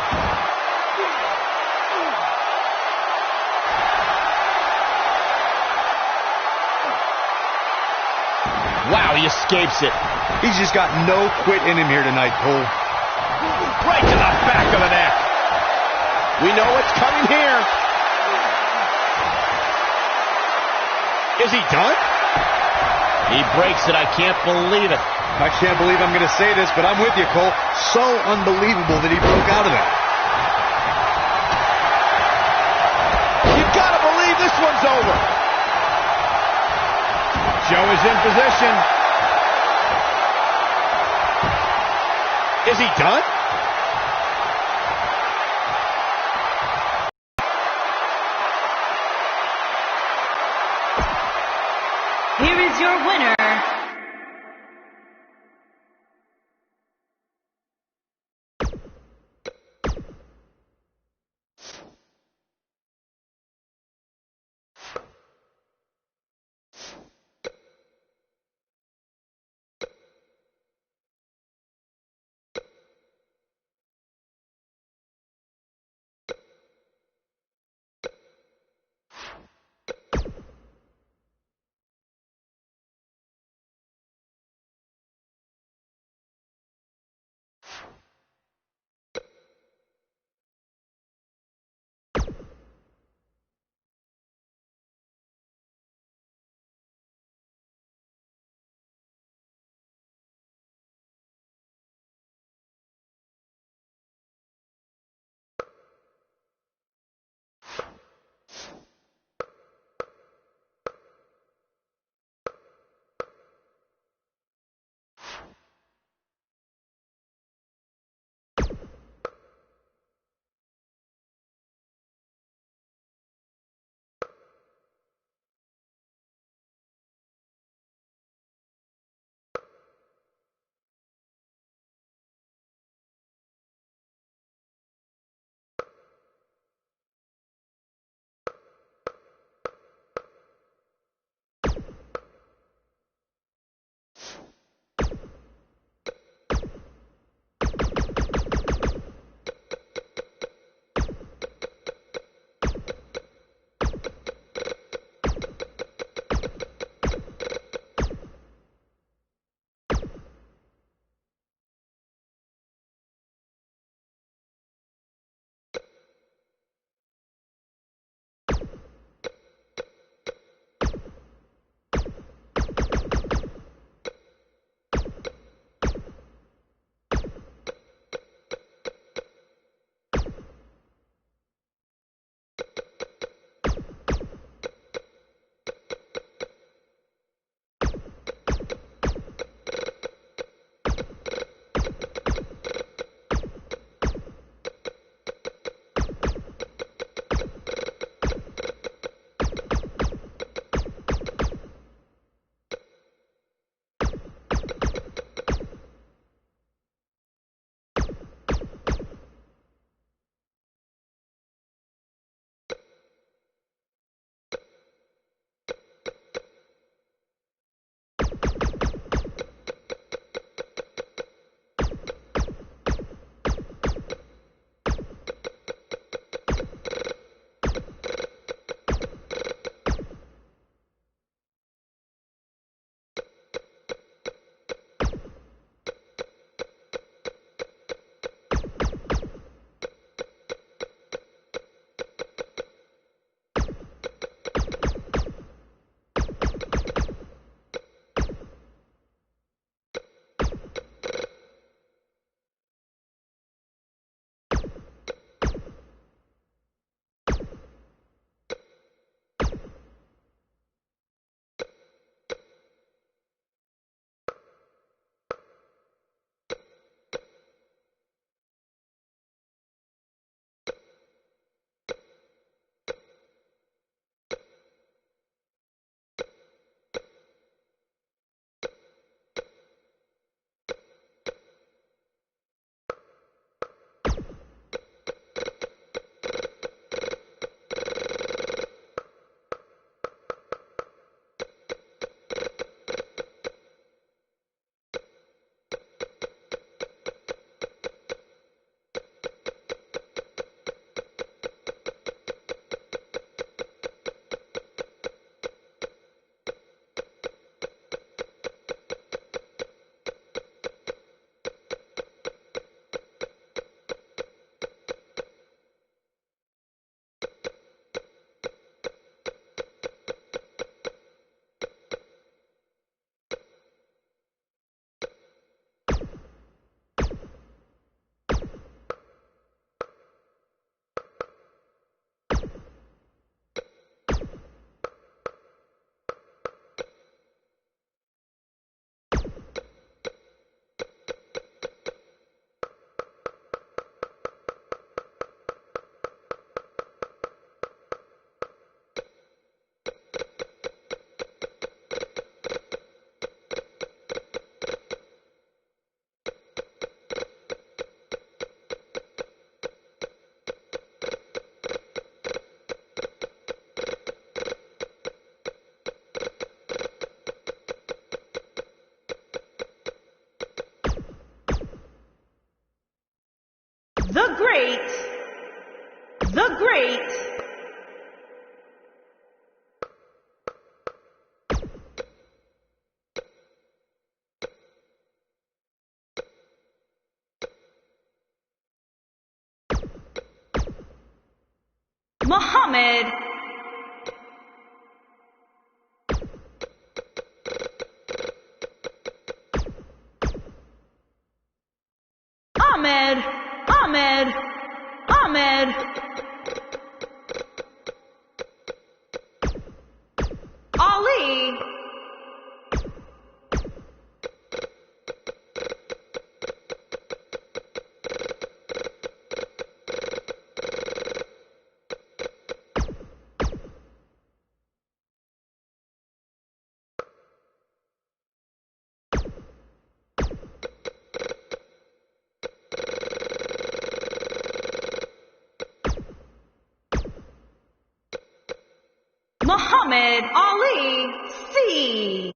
Wow, he escapes it. He's just got no quit in him here tonight, Cole. Right to the back of the neck. We know what's coming here. Is he done? He breaks it. I can't believe it. I can't believe I'm going to say this, but I'm with you, Cole. So unbelievable that he broke out of that. You've got to believe this one's over. Joe is in position. Is he done? Here is your winner, The Great. Muhammad. Ahmed. Ali. Muhammad Ali. C.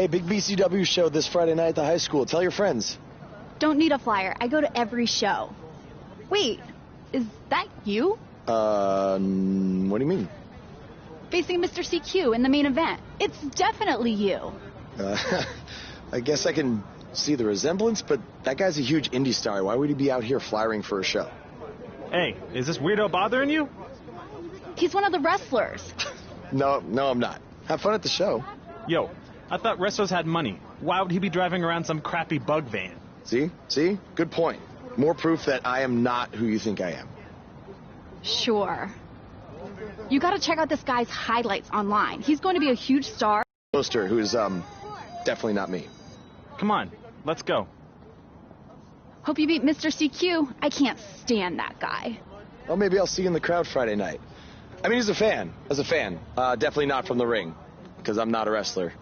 Hey, big BCW show this Friday night at the high school. Tell your friends. Don't need a flyer. I go to every show. Wait, is that you? What do you mean? Facing Mr. CQ in the main event. It's definitely you. I guess I can see the resemblance, but that guy's a huge indie star. Why would he be out here flyering for a show? Hey, is this weirdo bothering you? He's one of the wrestlers. No, I'm not. Have fun at the show. Yo, I thought wrestlers had money. Why would he be driving around some crappy bug van? See? Good point. More proof that I am not who you think I am. Sure. You gotta check out this guy's highlights online. He's going to be a huge star. Poster, who's, definitely not me. Come on, let's go. Hope you beat Mr. CQ. I can't stand that guy. Well, maybe I'll see you in the crowd Friday night. I mean, as a fan. Definitely not from the ring, because I'm not a wrestler.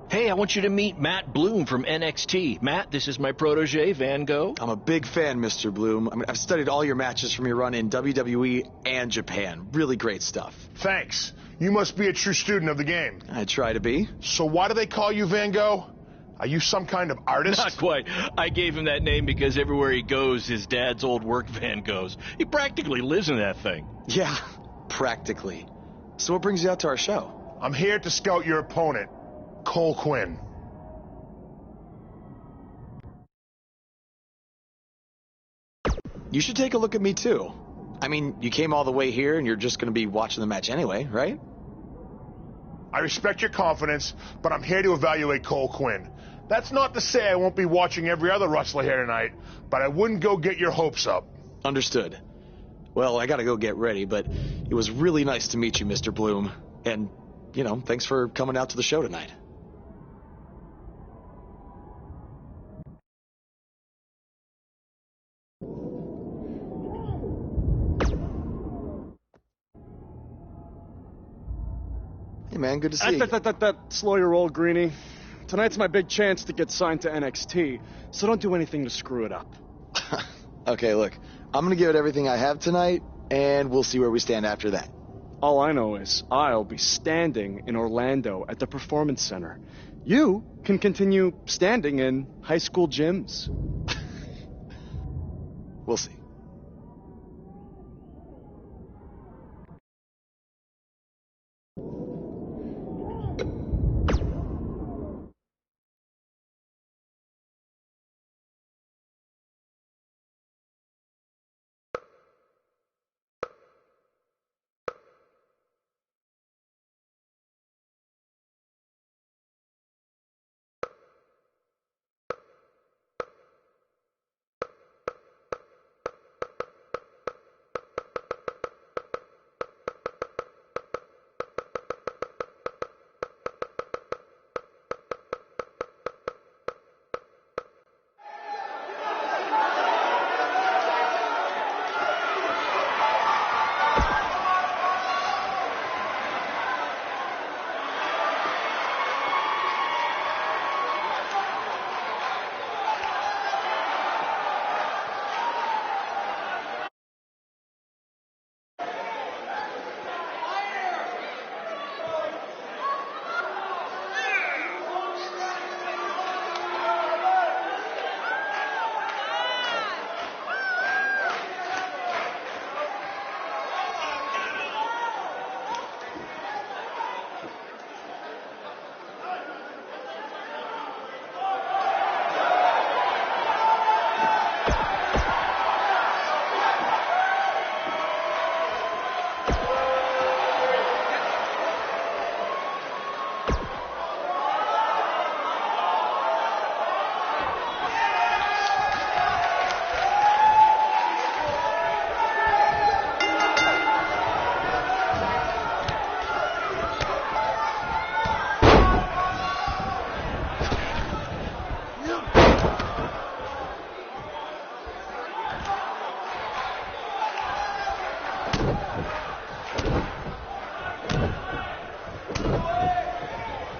Hey, I want you to meet Matt Bloom from NXT. Matt, this is my protege, Van Gogh. I'm a big fan, Mr. Bloom. I've studied all your matches from your run in WWE and Japan. Really great stuff. Thanks. You must be a true student of the game. I try to be. So why do they call you Van Gogh? Are you some kind of artist? Not quite. I gave him that name because everywhere he goes, his dad's old work van goes. He practically lives in that thing. Yeah, practically. So what brings you out to our show? I'm here to scout your opponent, Cole Quinn. You should take a look at me, too. I mean, you came all the way here and you're just going to be watching the match anyway, right? I respect your confidence, but I'm here to evaluate Cole Quinn. That's not to say I won't be watching every other wrestler here tonight, but I wouldn't go get your hopes up. Understood. Well, I gotta go get ready, but it was really nice to meet you, Mr. Bloom. And, you know, thanks for coming out to the show tonight. Hey, man, good to see you. Slow your roll, Greenie. Tonight's my big chance to get signed to NXT, so don't do anything to screw it up. Okay, look, I'm gonna give it everything I have tonight, and we'll see where we stand after that. All I know is I'll be standing in Orlando at the Performance Center. You can continue standing in high school gyms. We'll see.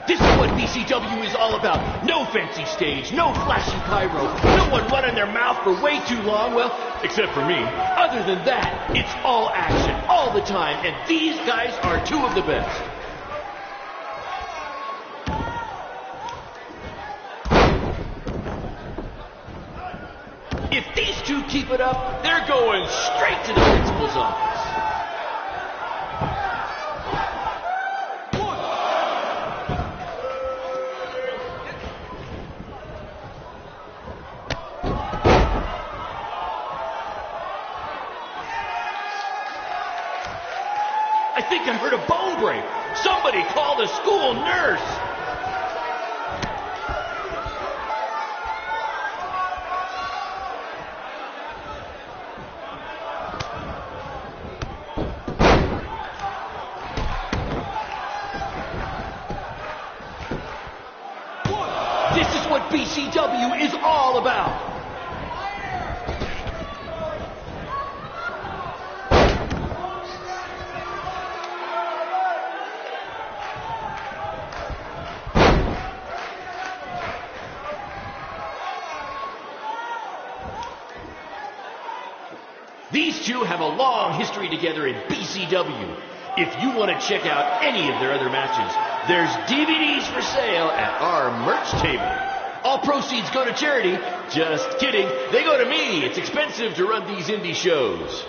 This is what BCW is all about. No fancy stage, no flashy pyro, no one running their mouth for way too long, well, except for me. Other than that, it's all action, all the time, and these guys are two of the best. If these two keep it up, they're going straight to the principal's office. I think I heard a bone break. Somebody call the school nurse. This is what BCW is all about. These two have a long history together in BCW. If you want to check out any of their other matches, there's DVDs for sale at our merch table. All proceeds go to charity. Just kidding. They go to me. It's expensive to run these indie shows.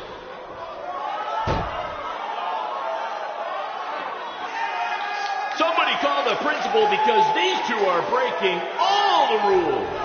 Somebody call the principal because these two are breaking all the rules.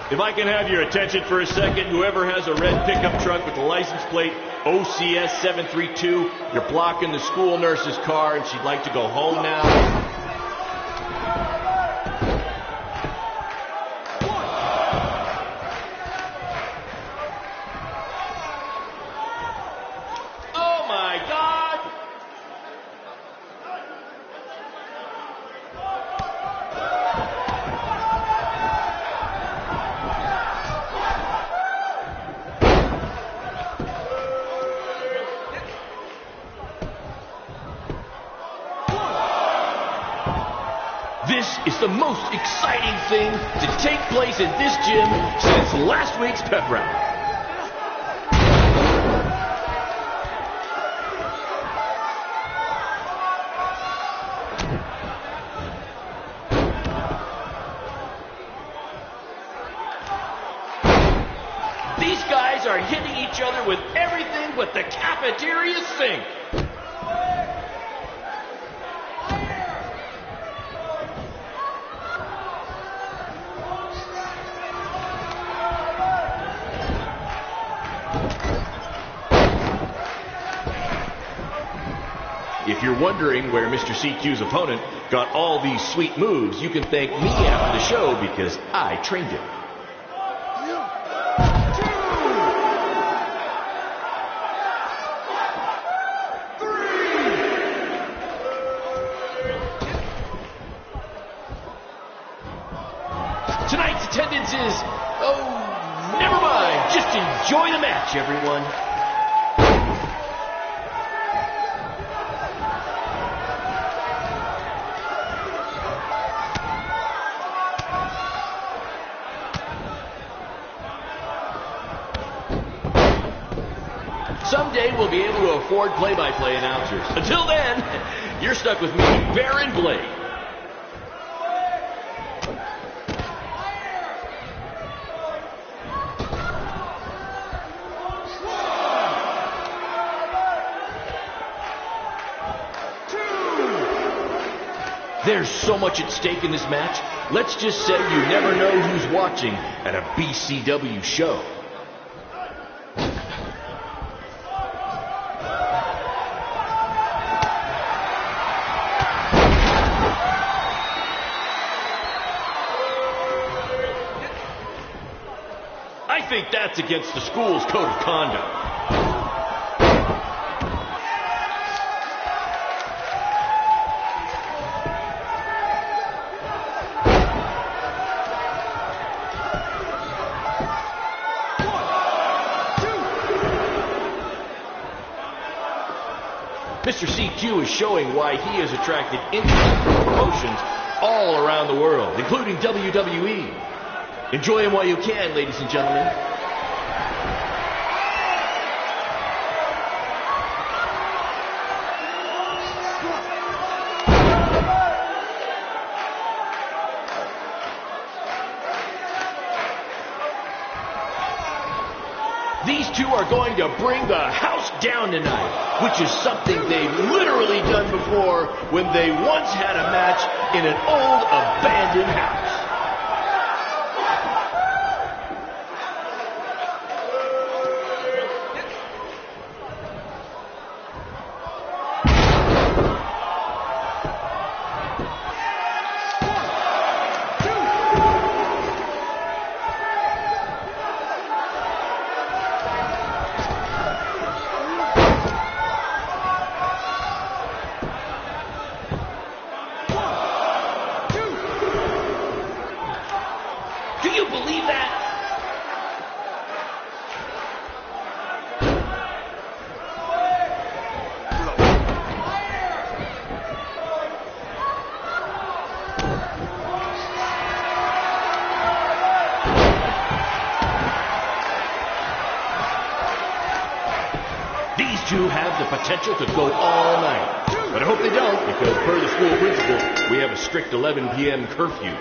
If I can have your attention for a second, whoever has a red pickup truck with the license plate OCS 732, you're blocking the school nurse's car and she'd like to go home now. This is the most exciting thing to take place in this gym since last week's pep rally. These guys are hitting each other with everything but the cafeteria sink. If you're wondering where Mr. CQ's opponent got all these sweet moves, you can thank me after the show because I trained him. Tonight's attendance is, oh, never mind. Just enjoy the match, everyone. Someday we'll be able to afford play-by-play announcers. Until then, you're stuck with me, Baron Blade. There's so much at stake in this match. Let's just say you never know who's watching at a BCW show. I think that's against the school's code of conduct. Mr. CQ is showing why he has attracted interest from promotions all around the world, including WWE. Enjoy him while you can, ladies and gentlemen. These two are going to bring the house down tonight, which is something they've literally done before when they once had a match in an old abandoned house. Do you believe that? These two have the potential to go all night. But I hope they don't, because per the school principal, we have a strict 11 p.m. curfew.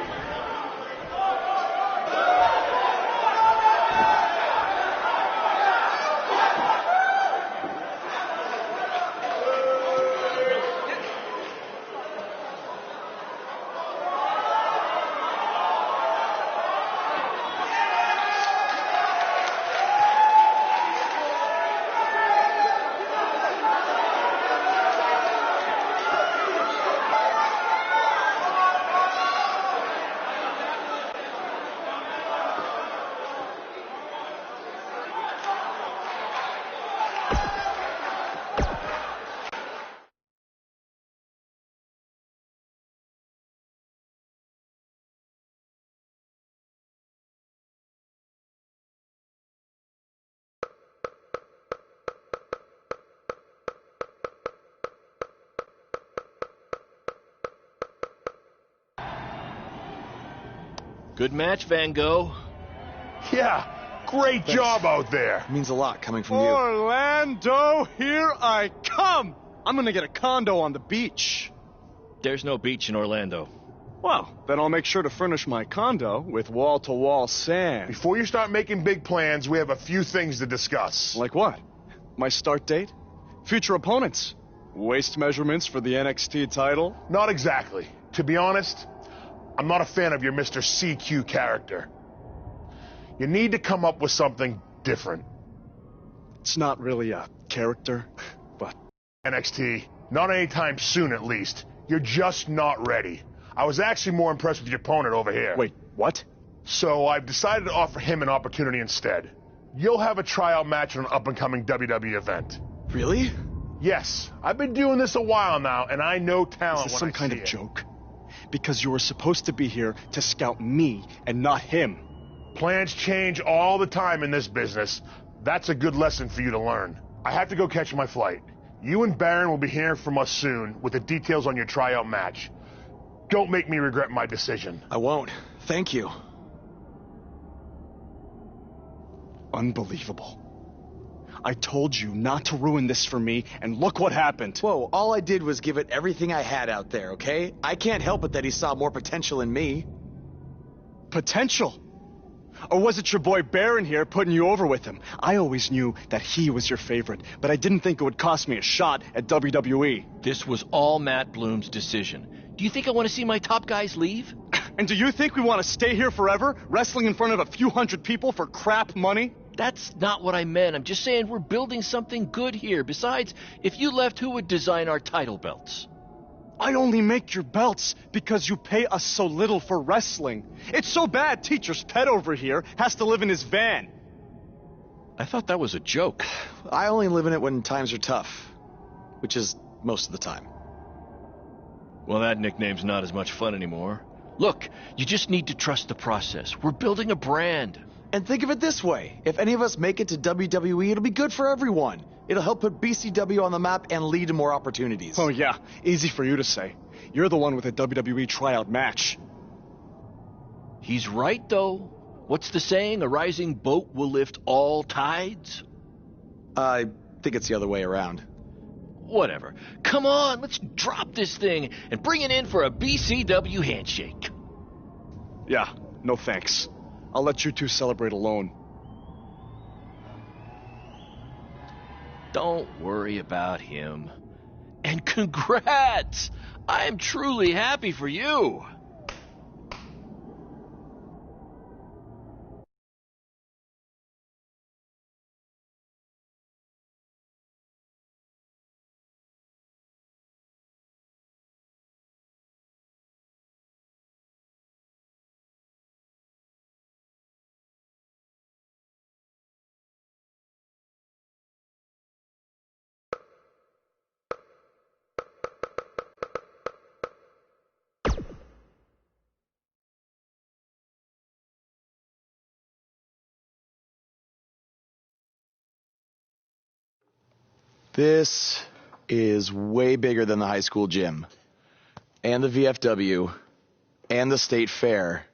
Good match, Van Gogh. Yeah, great job out there. It means a lot coming from you. Orlando, here I come! I'm gonna get a condo on the beach. There's no beach in Orlando. Well, then I'll make sure to furnish my condo with wall-to-wall sand. Before you start making big plans, we have a few things to discuss. Like what? My start date? Future opponents? Waist measurements for the NXT title? Not exactly. To be honest, I'm not a fan of your Mr. CQ character. You need to come up with something different. It's not really a character, but... NXT, not anytime soon at least. You're just not ready. I was actually more impressed with your opponent over here. Wait, what? So I've decided to offer him an opportunity instead. You'll have a tryout match on an up-and-coming WWE event. Really? Yes. I've been doing this a while now, and I know talent. Is this some kind of joke? Because you were supposed to be here to scout me and not him. Plans change all the time in this business. That's a good lesson for you to learn. I have to go catch my flight. You and Baron will be hearing from us soon with the details on your tryout match. Don't make me regret my decision. I won't. Thank you. Unbelievable. I told you not to ruin this for me, and look what happened. Whoa, all I did was give it everything I had out there, okay? I can't help it that he saw more potential in me. Potential? Or was it your boy Baron here putting you over with him? I always knew that he was your favorite, but I didn't think it would cost me a shot at WWE. This was all Matt Bloom's decision. Do you think I want to see my top guys leave? And do you think we want to stay here forever, wrestling in front of a few hundred people for crap money? That's not what I meant. I'm just saying we're building something good here. Besides, if you left, who would design our title belts? I only make your belts because you pay us so little for wrestling. It's so bad teacher's pet over here has to live in his van. I thought that was a joke. I only live in it when times are tough, which is most of the time. Well, that nickname's not as much fun anymore. Look, you just need to trust the process. We're building a brand. And think of it this way. If any of us make it to WWE, it'll be good for everyone. It'll help put BCW on the map and lead to more opportunities. Oh yeah, easy for you to say. You're the one with a WWE tryout match. He's right, though. What's the saying? A rising boat will lift all tides? I think it's the other way around. Whatever. Come on, let's drop this thing and bring it in for a BCW handshake. Yeah, no thanks. I'll let you two celebrate alone. Don't worry about him. And congrats! I'm truly happy for you. This is way bigger than the high school gym, and the VFW, and the state fair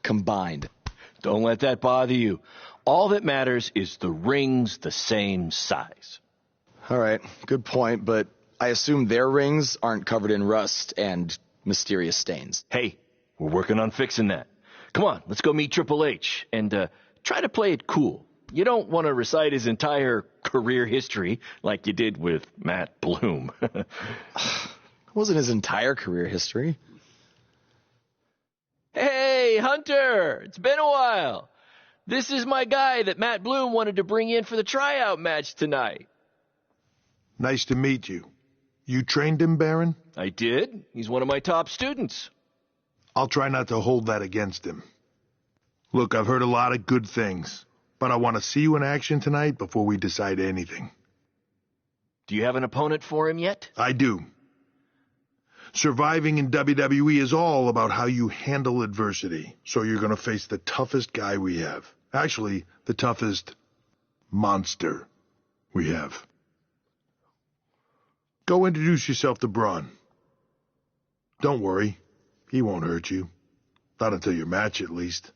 combined. Don't let that bother you. All that matters is the ring's the same size. All right, good point, but I assume their rings aren't covered in rust and mysterious stains. Hey, we're working on fixing that. Come on, let's go meet Triple H and try to play it cool. You don't want to recite his entire career history like you did with Matt Bloom. It wasn't his entire career history. Hey, Hunter! It's been a while. This is my guy that Matt Bloom wanted to bring in for the tryout match tonight. Nice to meet you. You trained him, Baron? I did. He's one of my top students. I'll try not to hold that against him. Look, I've heard a lot of good things, but I want to see you in action tonight before we decide anything. Do you have an opponent for him yet? I do. Surviving in WWE is all about how you handle adversity, so you're going to face the toughest guy we have. Actually, the toughest monster we have. Go introduce yourself to Braun. Don't worry, he won't hurt you. Not until your match, at least.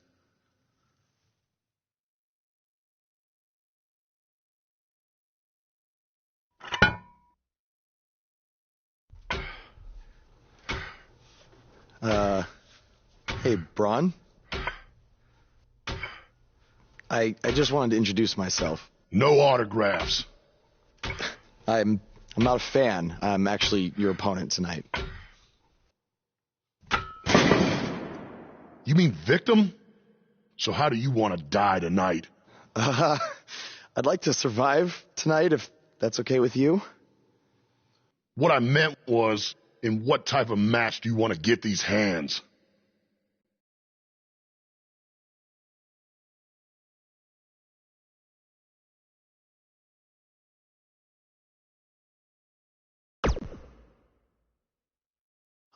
Hey, Braun? I just wanted to introduce myself. No autographs. I'm not a fan. I'm actually your opponent tonight. You mean victim? So how do you want to die tonight? I'd like to survive tonight, if that's okay with you. What I meant was, in what type of match do you want to get these hands?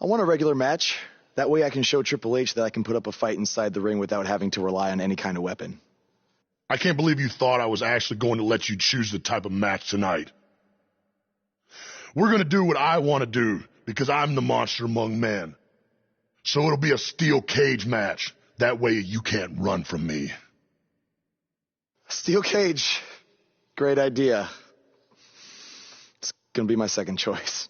I want a regular match. That way I can show Triple H that I can put up a fight inside the ring without having to rely on any kind of weapon. I can't believe you thought I was actually going to let you choose the type of match tonight. We're going to do what I want to do, because I'm the monster among men. So it'll be a steel cage match. That way you can't run from me. Steel cage. Great idea. It's going to be my second choice.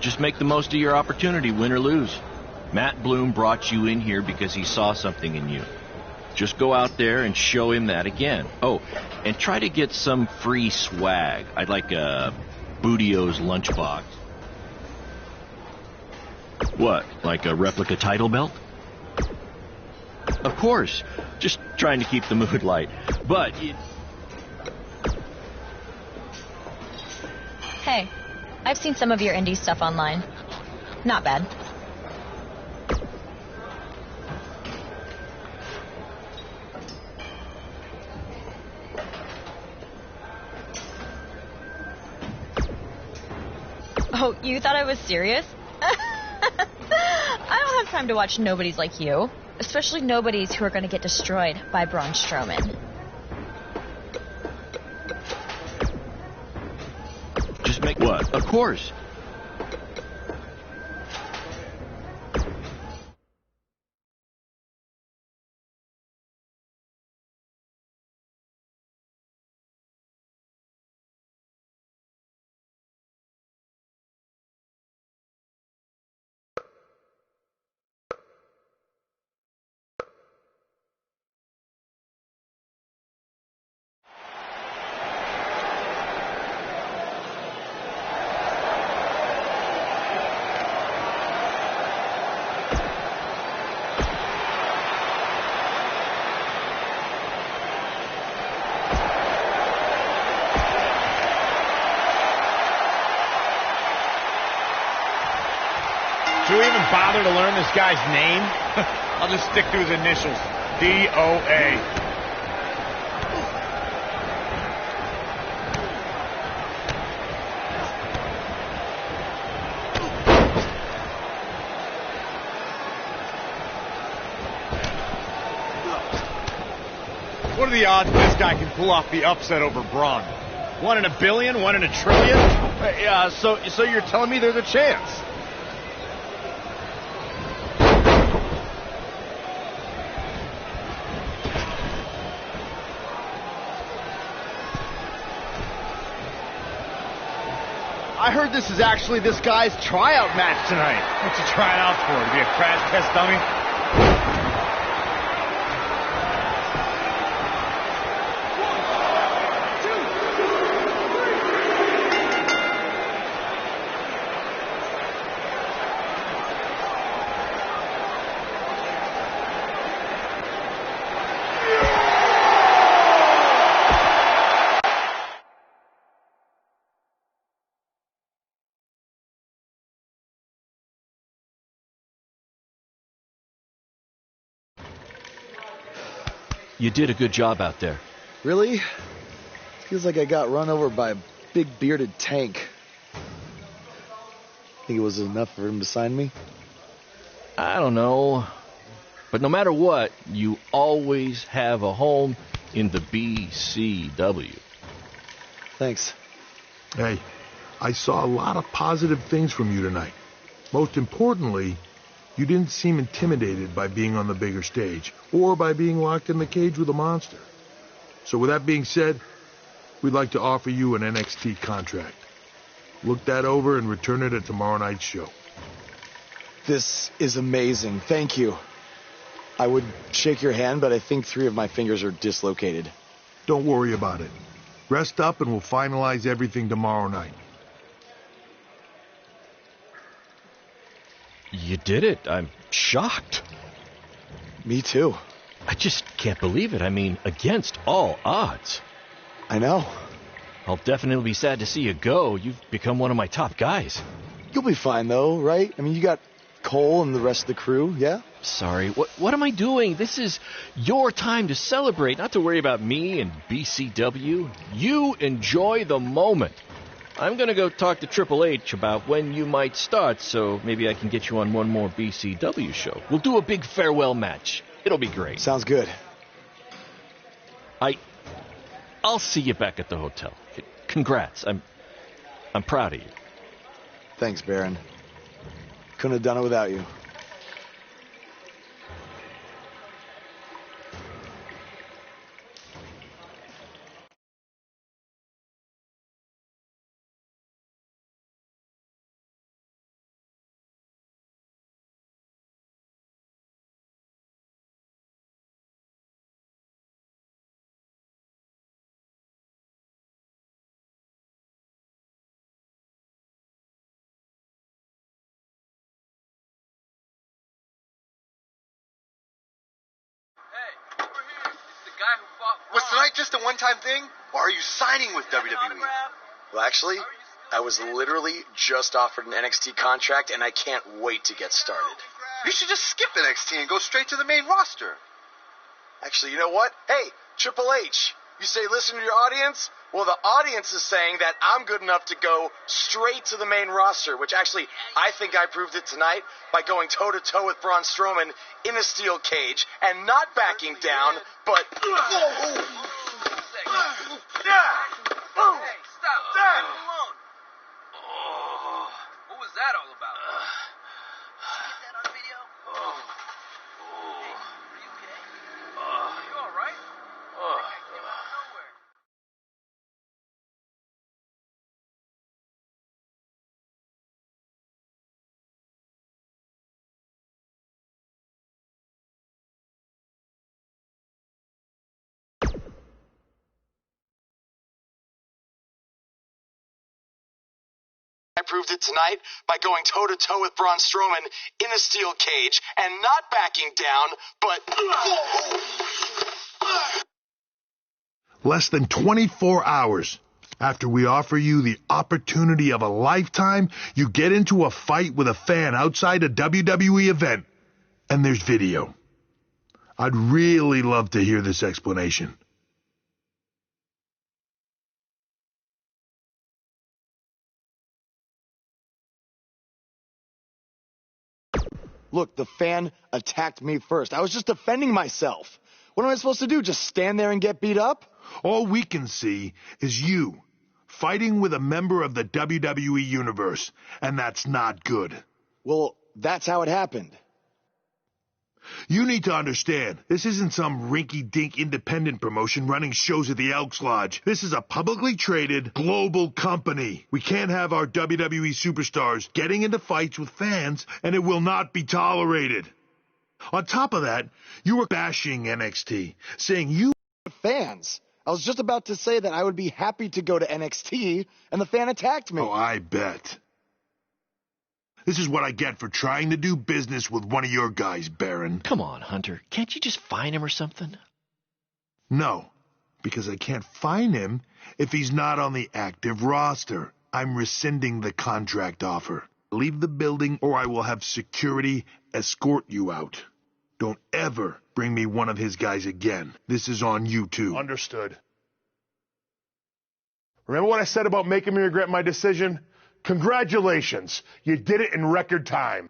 Just make the most of your opportunity, win or lose. Matt Bloom brought you in here because he saw something in you. Just go out there and show him that again. Oh, and try to get some free swag. I'd like a Bootio's lunchbox. What, like a replica title belt? Of course. Just trying to keep the mood light. But... Hey, I've seen some of your indie stuff online. Not bad. Oh, you thought I was serious? I don't have time to watch nobodies like you. Especially nobodies who are going to get destroyed by Braun Strowman. Just make what? Of course. Do we even bother to learn this guy's name? I'll just stick to his initials. D-O-A. What are the odds this guy can pull off the upset over Braun? 1 in a billion, 1 in a trillion? Yeah, so you're telling me there's a chance? I heard this is actually this guy's tryout match tonight. What's he trying out for? To be a crash test dummy? You did a good job out there. Really? Feels like I got run over by a big bearded tank. Think it was enough for him to sign me? I don't know. But no matter what, you always have a home in the BCW. Thanks. Hey, I saw a lot of positive things from you tonight. Most importantly, you didn't seem intimidated by being on the bigger stage or by being locked in the cage with a monster. So with that being said, we'd like to offer you an NXT contract. Look that over and return it at tomorrow night's show. This is amazing. Thank you. I would shake your hand, but I think 3 of my fingers are dislocated. Don't worry about it. Rest up and we'll finalize everything tomorrow night. You did it. I'm shocked. Me too. I just can't believe it. I mean, against all odds. I know. I'll definitely be sad to see you go. You've become one of my top guys. You'll be fine, though, right? I mean, you got Cole and the rest of the crew, yeah? Sorry, what am I doing? This is your time to celebrate, not to worry about me and BCW. You enjoy the moment. I'm going to go talk to Triple H about when you might start, so maybe I can get you on one more BCW show. We'll do a big farewell match. It'll be great. Sounds good. I'll see you back at the hotel. Congrats. I'm proud of you. Thanks, Baron. Couldn't have done it without you. Was tonight just a one-time thing, or are you signing with WWE? Well, actually, I was literally just offered an NXT contract, and I can't wait to get started. You should just skip NXT and go straight to the main roster. Actually, you know what? Hey, Triple H, you say listen to your audience? Well, the audience is saying that I'm good enough to go straight to the main roster, which actually, I think I proved it tonight by going toe-to-toe with Braun Strowman in a steel cage and not backing down, but... Hey, stop. Leave him alone. What was that all about? Get that on video? Hey, are you okay? Are you all right? Came out of nowhere. I proved it tonight by going toe-to-toe with Braun Strowman in a steel cage and not backing down, but... Less than 24 hours after we offer you the opportunity of a lifetime, you get into a fight with a fan outside a WWE event, and there's video. I'd really love to hear this explanation. Look, the fan attacked me first. I was just defending myself. What am I supposed to do, just stand there and get beat up? All we can see is you fighting with a member of the WWE Universe, and that's not good. Well, that's how it happened. You need to understand, this isn't some rinky-dink independent promotion running shows at the Elks Lodge. This is a publicly traded global company. We can't have our WWE superstars getting into fights with fans, and it will not be tolerated. On top of that, you were bashing NXT, saying you fans. I was just about to say that I would be happy to go to NXT, and the fan attacked me. Oh, I bet. This is what I get for trying to do business with one of your guys, Baron. Come on, Hunter. Can't you just fine him or something? No, because I can't fine him if he's not on the active roster. I'm rescinding the contract offer. Leave the building or I will have security escort you out. Don't ever bring me one of his guys again. This is on you, too. Understood. Remember what I said about making me regret my decision? Congratulations. You did it in record time.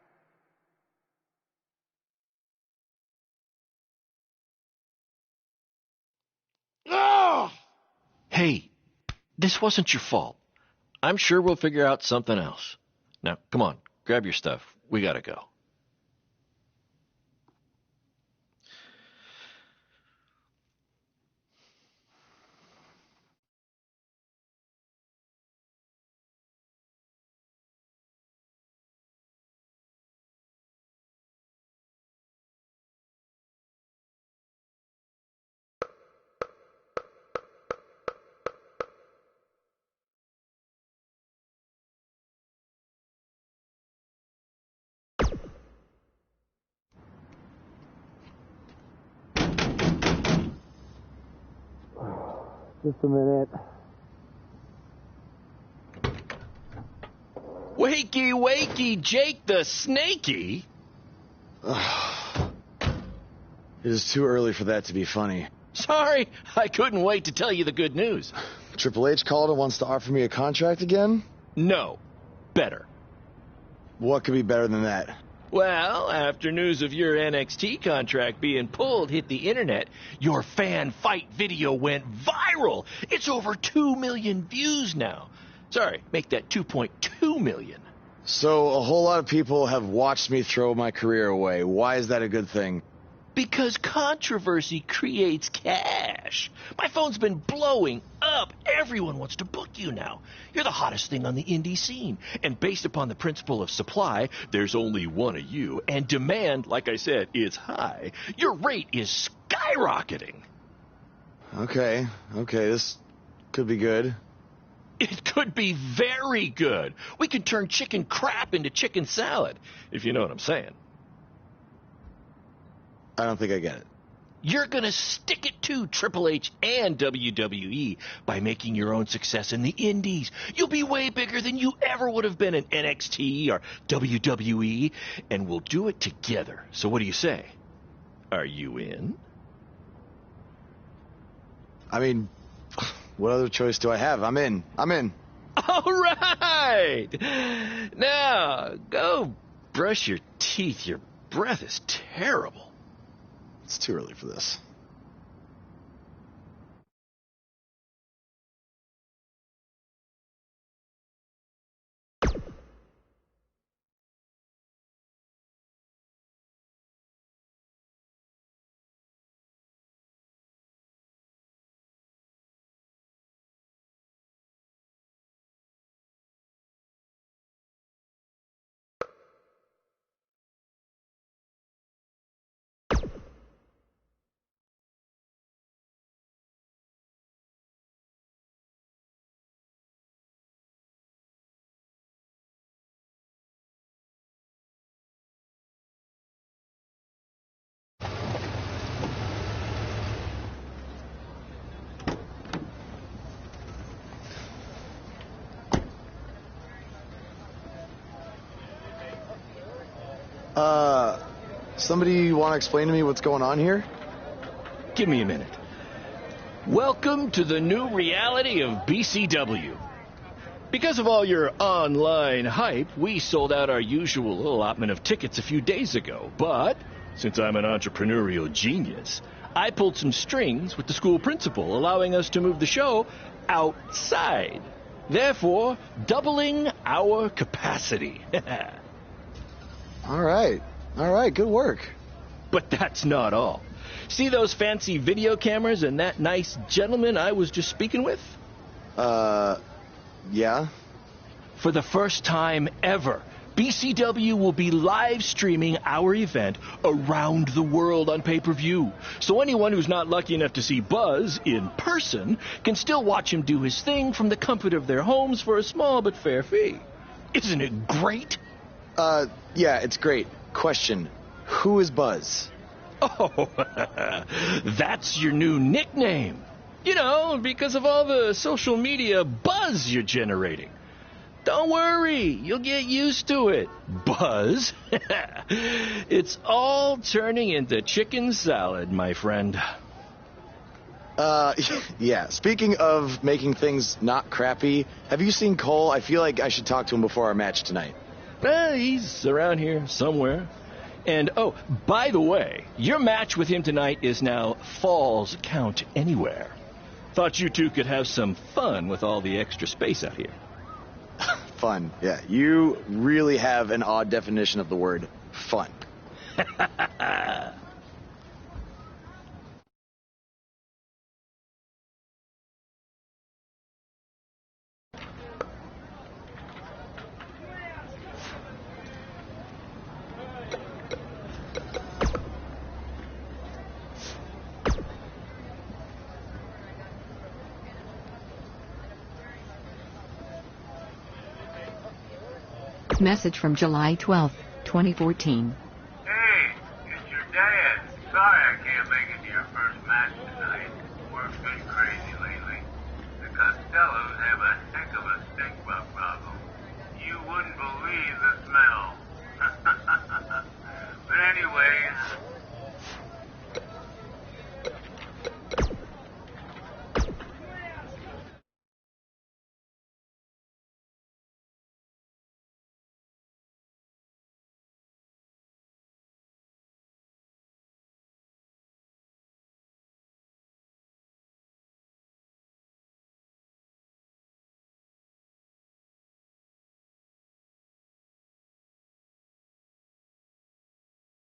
Oh! Hey, this wasn't your fault. I'm sure we'll figure out something else. Now, come on, grab your stuff. We gotta go. Just a minute. Wakey, wakey, Jake the Snakey. It is too early for that to be funny. Sorry, I couldn't wait to tell you the good news. Triple H called and wants to offer me a contract again? No, better. What could be better than that? Well, after news of your NXT contract being pulled hit the internet, your fan fight video went viral. It's over 2 million views now. Sorry, make that 2.2 million. So a whole lot of people have watched me throw my career away. Why is that a good thing? Because controversy creates cash. My phone's been blowing up. Everyone wants to book you now. You're the hottest thing on the indie scene. And based upon the principle of supply, there's only one of you. And demand, like I said, is high. Your rate is skyrocketing. Okay, this could be good. It could be very good. We could turn chicken crap into chicken salad, if you know what I'm saying. I don't think I get it. You're going to stick it to Triple H and WWE by making your own success in the indies. You'll be way bigger than you ever would have been in NXT or WWE, and we'll do it together. So what do you say? Are you in? I mean, what other choice do I have? I'm in. All right. Now, go brush your teeth. Your breath is terrible. It's too early for this. Somebody want to explain to me what's going on here? Give me a minute. Welcome to the new reality of BCW. Because of all your online hype, we sold out our usual allotment of tickets a few days ago. But, since I'm an entrepreneurial genius, I pulled some strings with the school principal, allowing us to move the show outside. Therefore, doubling our capacity. All right, good work. But that's not all. See those fancy video cameras and that nice gentleman I was just speaking with? Yeah? For the first time ever, BCW will be live streaming our event around the world on pay-per-view. So anyone who's not lucky enough to see Buzz in person can still watch him do his thing from the comfort of their homes for a small but fair fee. Isn't it great? Yeah, it's great. Question, who is Buzz? Oh, that's your new nickname. You know, because of all the social media buzz you're generating. Don't worry, you'll get used to it. Buzz, it's all turning into chicken salad, my friend. Yeah, speaking of making things not crappy, have you seen Cole? I feel like I should talk to him before our match tonight. He's around here somewhere. And, oh, by the way, your match with him tonight is now Falls Count Anywhere. Thought you two could have some fun with all the extra space out here. Fun, yeah. You really have an odd definition of the word fun. Message from July 12th, 2014. Hey, it's your dad. Sorry I can't make it to your first match tonight. Work's been crazy lately. The Costellos have a heck of a stink bug problem. You wouldn't believe the smell. But anyway,